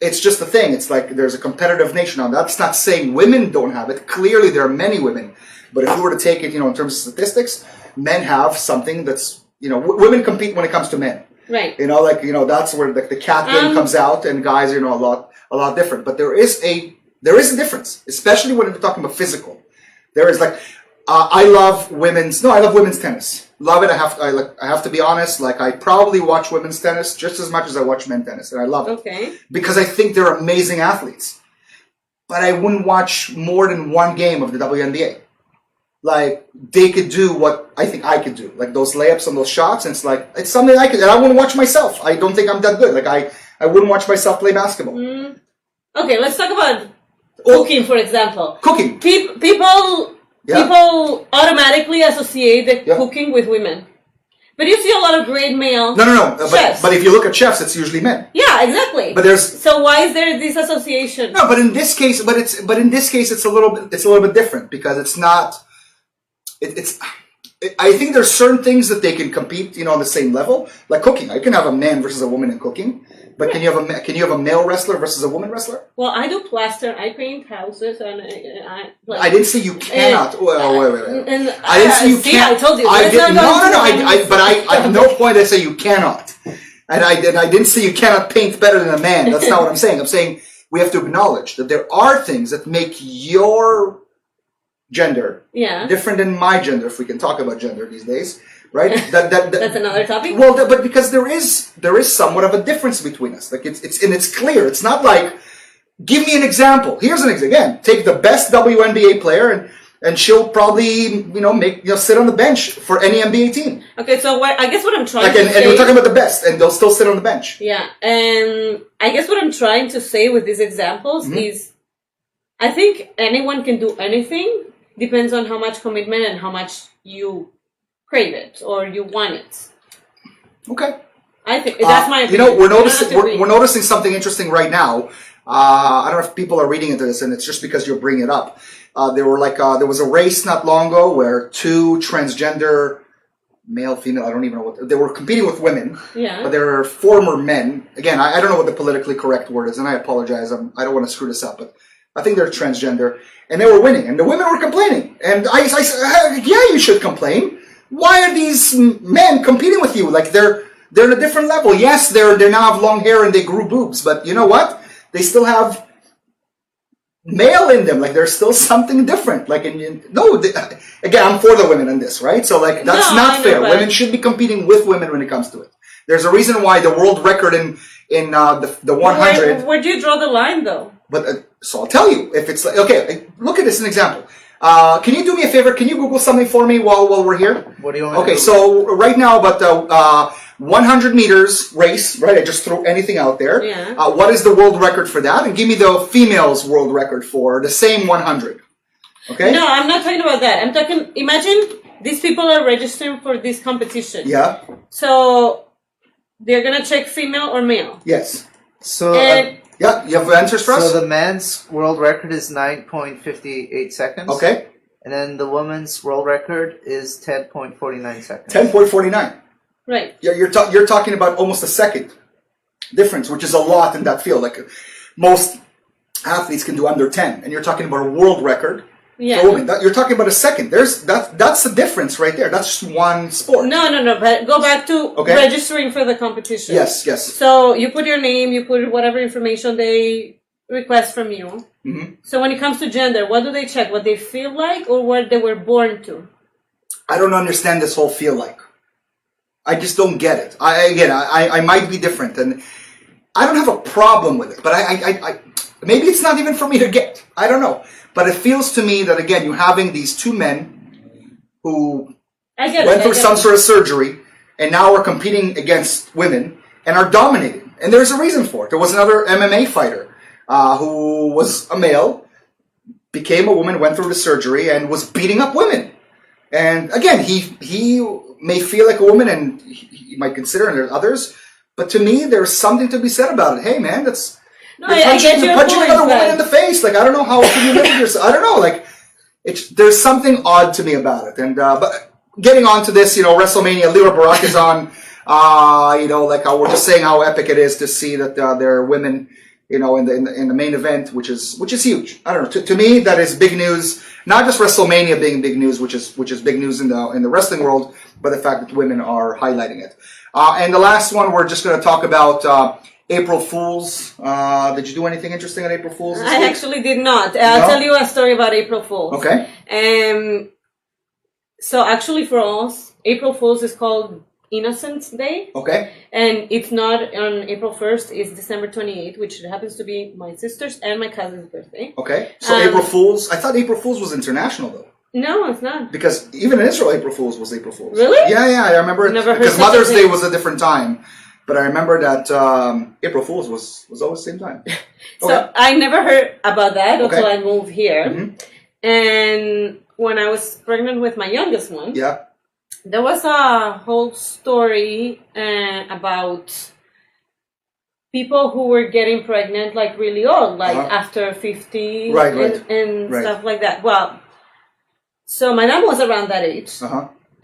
It's just a thing. It's like there's a competitive nature now. That's not saying women don't have it. Clearly, there are many women. But if you were to take it, you know, in terms of statistics, men have something that's, you know, women compete when it comes to men. Right. You know, like, you know, that's where the cat game comes out, and guys are, you know, a lot different. But there is a difference, especially when we're talking about physical. There is like, I love women's tennis. Love it. I have to be honest. Like, I probably watch women's tennis just as much as I watch men's tennis, and I love it. Okay. Because I think they're amazing athletes. But I wouldn't watch more than one game of the WNBA. Like, they could do what I think I could do. Like, those layups and those shots, and it's something I could, and I wouldn't watch myself. I don't think I'm that good. Like, I wouldn't watch myself play basketball. Okay, let's talk about cooking, for example. Cooking. People automatically associate the cooking with women. But you see a lot of great male chefs. But if you look at chefs, it's usually men. Yeah, exactly. But so why is there this association? No, but in this case, it's a little bit different because it's not. I think there's certain things that they can compete, on the same level, like cooking. I can have a man versus a woman in cooking, but can you have a male wrestler versus a woman wrestler? Well, I do plaster. I paint houses, and I didn't say you cannot. Wait. I didn't say you can't. I told you. But I have no point. I say you cannot, and I didn't say you cannot paint better than a man. That's not what I'm saying. I'm saying we have to acknowledge that there are things that make your gender different than my gender, if we can talk about gender these days, right? That's another topic. Well, but because there is somewhat of a difference between us. Like it's clear. It's not like, give me an example. Here's an example. Again, take the best WNBA player and she'll probably sit on the bench for any NBA team. Okay, so I guess what I'm trying to say, and we're talking about the best, and they'll still sit on the bench. Yeah, and I guess what I'm trying to say with these examples is, I think anyone can do anything. Depends on how much commitment and how much you crave it or you want it. Okay. I think that's my opinion. We're noticing something interesting right now. I don't know if people are reading into this, and it's just because you're bringing it up. There was a race not long ago where two transgender male, female, I don't even know what they were competing with women. Yeah. But they're former men. Again, I don't know what the politically correct word is, and I apologize. I don't want to screw this up, but I think they're transgender, and they were winning, and the women were complaining. And I said, yeah, you should complain. Why are these men competing with you? Like they're in a different level. Yes, they now have long hair and they grew boobs, but you know what? They still have male in them. Like there's still something different. Like again, I'm for the women in this, right? So like that's not fair. Women should be competing with women when it comes to it. There's a reason why the world record in the 100. Where do you draw the line, though? But so I'll tell you if it's like, okay. Look at this as an example. Can you do me a favor? Can you Google something for me while we're here? What do you want? Okay, so right now, about the 100 meters race, right? I just threw anything out there. Yeah. What is the world record for that? And give me the females' world record for the same 100. Okay. No, I'm not talking about that. I'm talking. Imagine these people are registering for this competition. Yeah. So they're gonna check female or male. Yes. So. Yeah, you have answers for us? So the men's world record is 9.58 seconds. Okay. And then the women's world record is 10.49 seconds. 10.49. Right. You're talking about almost a second difference, which is a lot in that field. Like most athletes can do under 10, and you're talking about a world record. Yeah. For women. You're talking about a second. That's the difference right there. That's just one sport. No. But go back to registering for the competition. Yes. So you put your name, you put whatever information they request from you. Mm-hmm. So when it comes to gender, what do they check? What they feel like or what they were born to? I don't understand this whole feel like. I just don't get it. I might be different, and I don't have a problem with it. But I maybe it's not even for me to get. I don't know. But it feels to me that, again, you're having these two men who went through some sort of surgery and now are competing against women and are dominating. And there's a reason for it. There was another MMA fighter who was a male, became a woman, went through the surgery, and was beating up women. And again, he may feel like a woman, and he might consider, and there's others. But to me, there's something to be said about it. Hey, man, that's... You're punching another woman in the face. Like, I don't know how can you live with yourself. I don't know. Like, there's something odd to me about it. And but getting on to this, WrestleMania, Lyra Barak is on. We're just saying how epic it is to see that there are women, in the main event, which is huge. I don't know. To me, that is big news. Not just WrestleMania being big news, which is big news in the wrestling world, but the fact that women are highlighting it. And the last one, we're just going to talk about. April Fools. Did you do anything interesting on April Fools this week? I actually did not. I'll tell you a story about April Fools. Okay. So actually for us, April Fool's is called Innocence Day. Okay. And it's not on April 1st, it's December 28th, which happens to be my sister's and my cousin's birthday. Okay. So April Fool's, I thought April Fool's was international though. No, it's not. Because even in Israel, April Fool's was April Fool's. Really? Yeah, I remember it. Never heard because such a Mother's thing. Day was a different time. But I remember that April Fool's was always the same time. Okay. So I never heard about that until I moved here. Mm-hmm. And when I was pregnant with my youngest one, Yeah. there was a whole story about people who were getting pregnant like really old, like after 50 and stuff like that. Well, so my mom was around that age.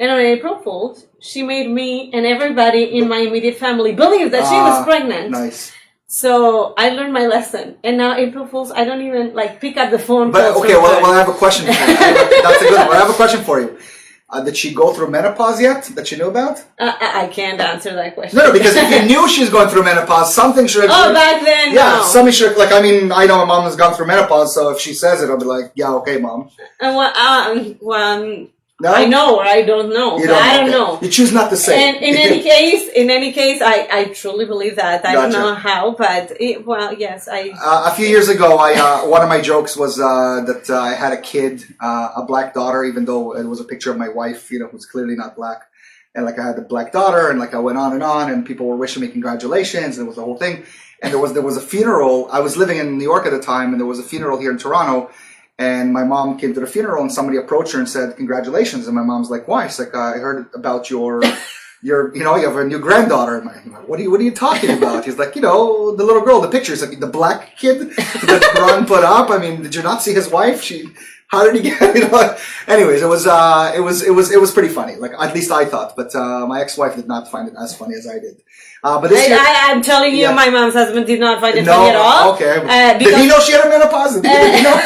And on April Fool's, she made me and everybody in my immediate family believe that she was pregnant. Nice. So I learned my lesson. And now April Fool's, I don't even like pick up the phone. But okay, well, I have a question for you. That's a good one. I have a question for you. Did she go through menopause yet that you knew about? I can't answer that question. No, because if you knew she was going through menopause, something should have... Oh, back then, no. Something should have... Like, I mean, I know my mom has gone through menopause, so if she says it, I'll be like, yeah, okay, Mom. No? I know or I don't know. I don't know. You choose not to say. And in any case, I truly believe that. I don't know how, but yes, a few years ago, one of my jokes was that I had a kid, a black daughter, even though it was a picture of my wife, who's clearly not black. And like I had a black daughter, and like I went on, and people were wishing me congratulations, and it was the whole thing. And there was a funeral. I was living in New York at the time, and there was a funeral here in Toronto. And my mom came to the funeral, and somebody approached her and said, "Congratulations." And my mom's like, "Why?" She's like, "I heard about you have a new granddaughter." And I'm like, what are you talking about? He's like, the little girl, the picture. He's like, the black kid that Ron put up. I mean, did you not see his wife? How did he get? Anyways, it was pretty funny. Like at least I thought, but my ex-wife did not find it as funny as I did. But this year, I'm telling you, my mom's husband did not find it funny at all. Okay. Did he know she had a menopause? Did he know?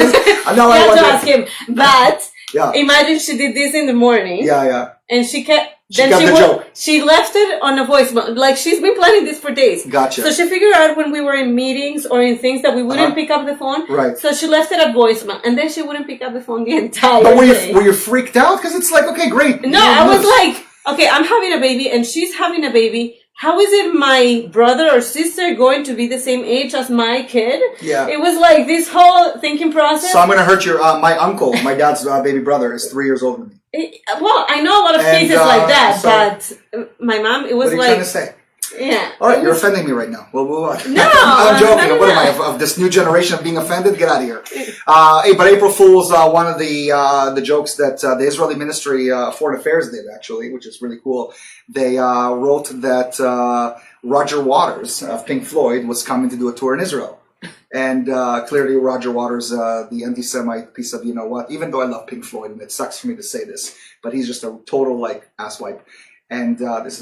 You have to ask him. But imagine she did this in the morning. Yeah. And she kept. Joke. She left it on a voicemail. Like she's been planning this for days. Gotcha. So she figured out when we were in meetings or in things that we wouldn't pick up the phone. Right. So she left it at voicemail, and then she wouldn't pick up the phone the entire day. Were you freaked out? Because it's like, okay, great. No, I was like, okay, I'm having a baby, and she's having a baby. How is it my brother or sister going to be the same age as my kid? Yeah. It was like this whole thinking process. So I'm going to hurt my uncle, my dad's baby brother, is 3 years older than me. Well, I know a lot of cases like that, but my mom, it was what are you trying to say? Yeah. All right, you're offending me right now. We'll move on. No, I'm joking. No. What am I, of this new generation of being offended? Get out of here. But April Fool's, one of the jokes that the Israeli Ministry of Foreign Affairs did, actually, which is really cool. They wrote that Roger Waters of Pink Floyd was coming to do a tour in Israel. And clearly Roger Waters, the anti-Semite piece of you-know-what, even though I love Pink Floyd, and it sucks for me to say this, but he's just a total, asswipe. And this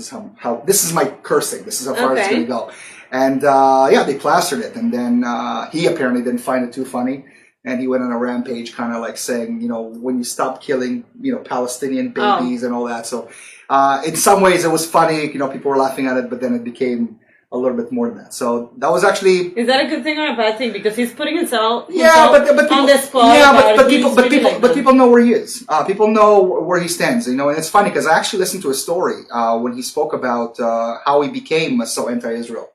is my cursing. This is how far it's going to go. And they plastered it. And then he apparently didn't find it too funny. And he went on a rampage kind of saying, when you stop killing, Palestinian babies and all that. So in some ways it was funny. People were laughing at it, but then it became a little bit more than that. So that was actually... Is that a good thing or a bad thing? Because he's putting himself people, on the spot. Yeah, but people know where he is. People know where he stands. And it's funny because I actually listened to a story when he spoke about how he became so anti-Israel.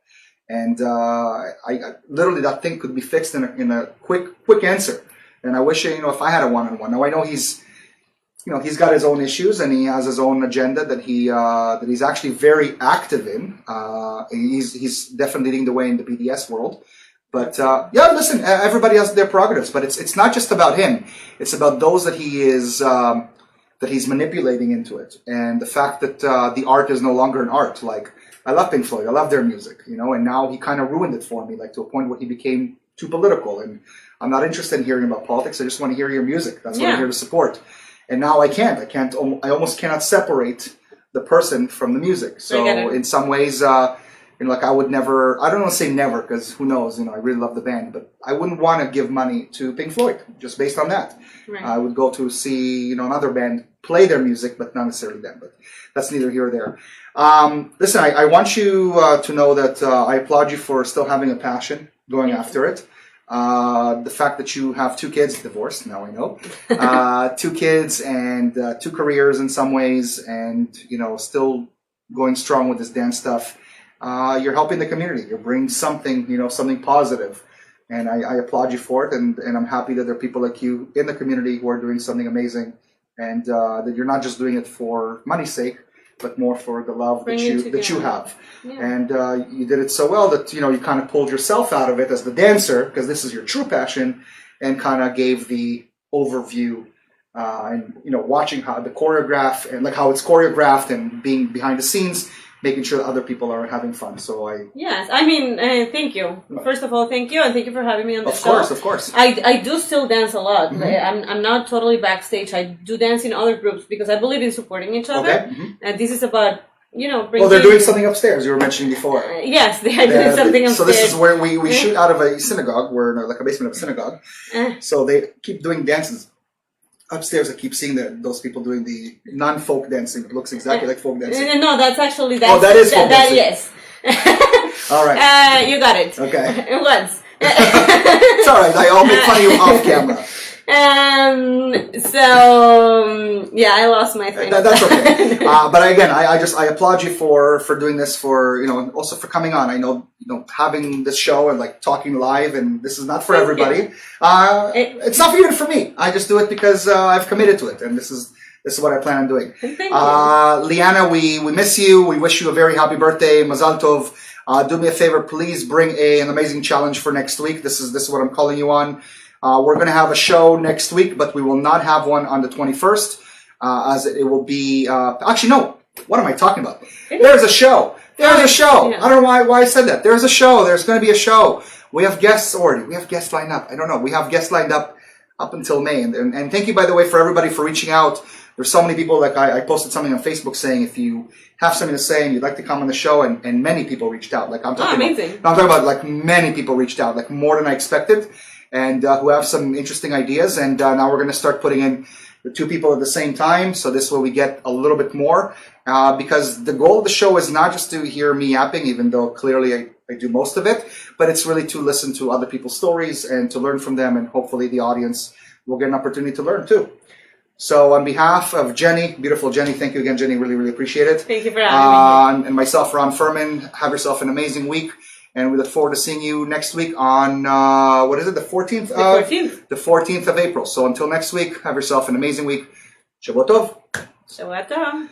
And I literally that thing could be fixed in a quick answer. And I wish if I had a one-on-one. Now I know he's got his own issues and he has his own agenda that he's actually very active in. He's definitely leading the way in the BDS world. But listen, everybody has their prerogatives, but it's not just about him. It's about those that he's manipulating into it, and the fact that the art is no longer an art. Like I love Pink Floyd, I love their music, and now he kind of ruined it for me, to a point where he became too political. And I'm not interested in hearing about politics. I just want to hear your music. That's what I'm here to support. And now I I almost cannot separate the person from the music. So in some ways, I would never, I don't want to say never, because who knows, I really love the band, but I wouldn't want to give money to Pink Floyd just based on that. Right. I would go to see, another band play their music, but not necessarily them, but that's neither here or there. Listen, I want you to know that I applaud you for still having a passion, going after it. The fact that you have 2 kids, divorced, now I know, 2 kids and 2 careers in some ways, and, you know, still going strong with this dance stuff. You're helping the community. You're bringing something, you know, something positive. And I applaud you for it. And I'm happy that there are people like you in the community who are doing something amazing. And that you're not just doing it for money's sake, but more for the love that you have. Yeah. And you did it so well that, you know, you kind of pulled yourself out of it as the dancer, because this is your true passion, and kind of gave the overview and, you know, watching how the choreograph and like how it's choreographed and being behind the scenes, making sure that other people are having fun. So Yes, I mean, thank you. First of all, thank you, and thank you for having me on the show. Of course. I do still dance a lot. I'm not totally backstage. I do dance in other groups because I believe in supporting each other. And this is about, you know, bringing... Well, they're doing something upstairs, you were mentioning before. Yes, they are doing something upstairs. So this is where we shoot out of a synagogue. We're in like a basement of a synagogue. So they keep doing dances upstairs. I keep seeing those people doing the non-folk dancing. It looks exactly like folk dancing. No, that's actually... that is folk dancing. Yes. All right. You got it. Okay. It was. It's all right. I'll make fun of you off camera. Yeah, I lost my thing. That's okay. But again, I applaud you for doing this, for, you know, and also for coming on. I know, you know, having this show and like talking live, and this is not for everybody. It's not for you and for me. I just do it because I've committed to it, and this is what I plan on doing. Thank you. Liana, we miss you. We wish you a very happy birthday. Mazal tov. Do me a favor, please bring an amazing challenge for next week. This is what I'm calling you on. We're going to have a show next week, but we will not have one on the 21st, as it will be... actually, no. What am I talking about? There's a show. There's a show. Yeah. I don't know why I said that. There's a show. There's going to be a show. We have guests already. We have guests lined up. I don't know. We have guests lined up until May. And thank you, by the way, for everybody for reaching out. There's so many people, like I posted something on Facebook saying if you have something to say and you'd like to come on the show, and many people reached out. Like I'm talking about like many people reached out, like more than I expected. And who have some interesting ideas. And now we're going to start putting in the 2 people at the same time. So this way we get a little bit more. Because the goal of the show is not just to hear me yapping, even though clearly I do most of it. But it's really to listen to other people's stories and to learn from them. And hopefully the audience will get an opportunity to learn too. So on behalf of Jenny, beautiful Jenny, thank you again, Jenny. Really, really appreciate it. Thank you for having me. And myself, Ron Furman, have yourself an amazing week. And we look forward to seeing you next week on, what is it, the 14th? The 14th. The 14th of April. So until next week, have yourself an amazing week. Shabbat Tov. Shabbat Tov.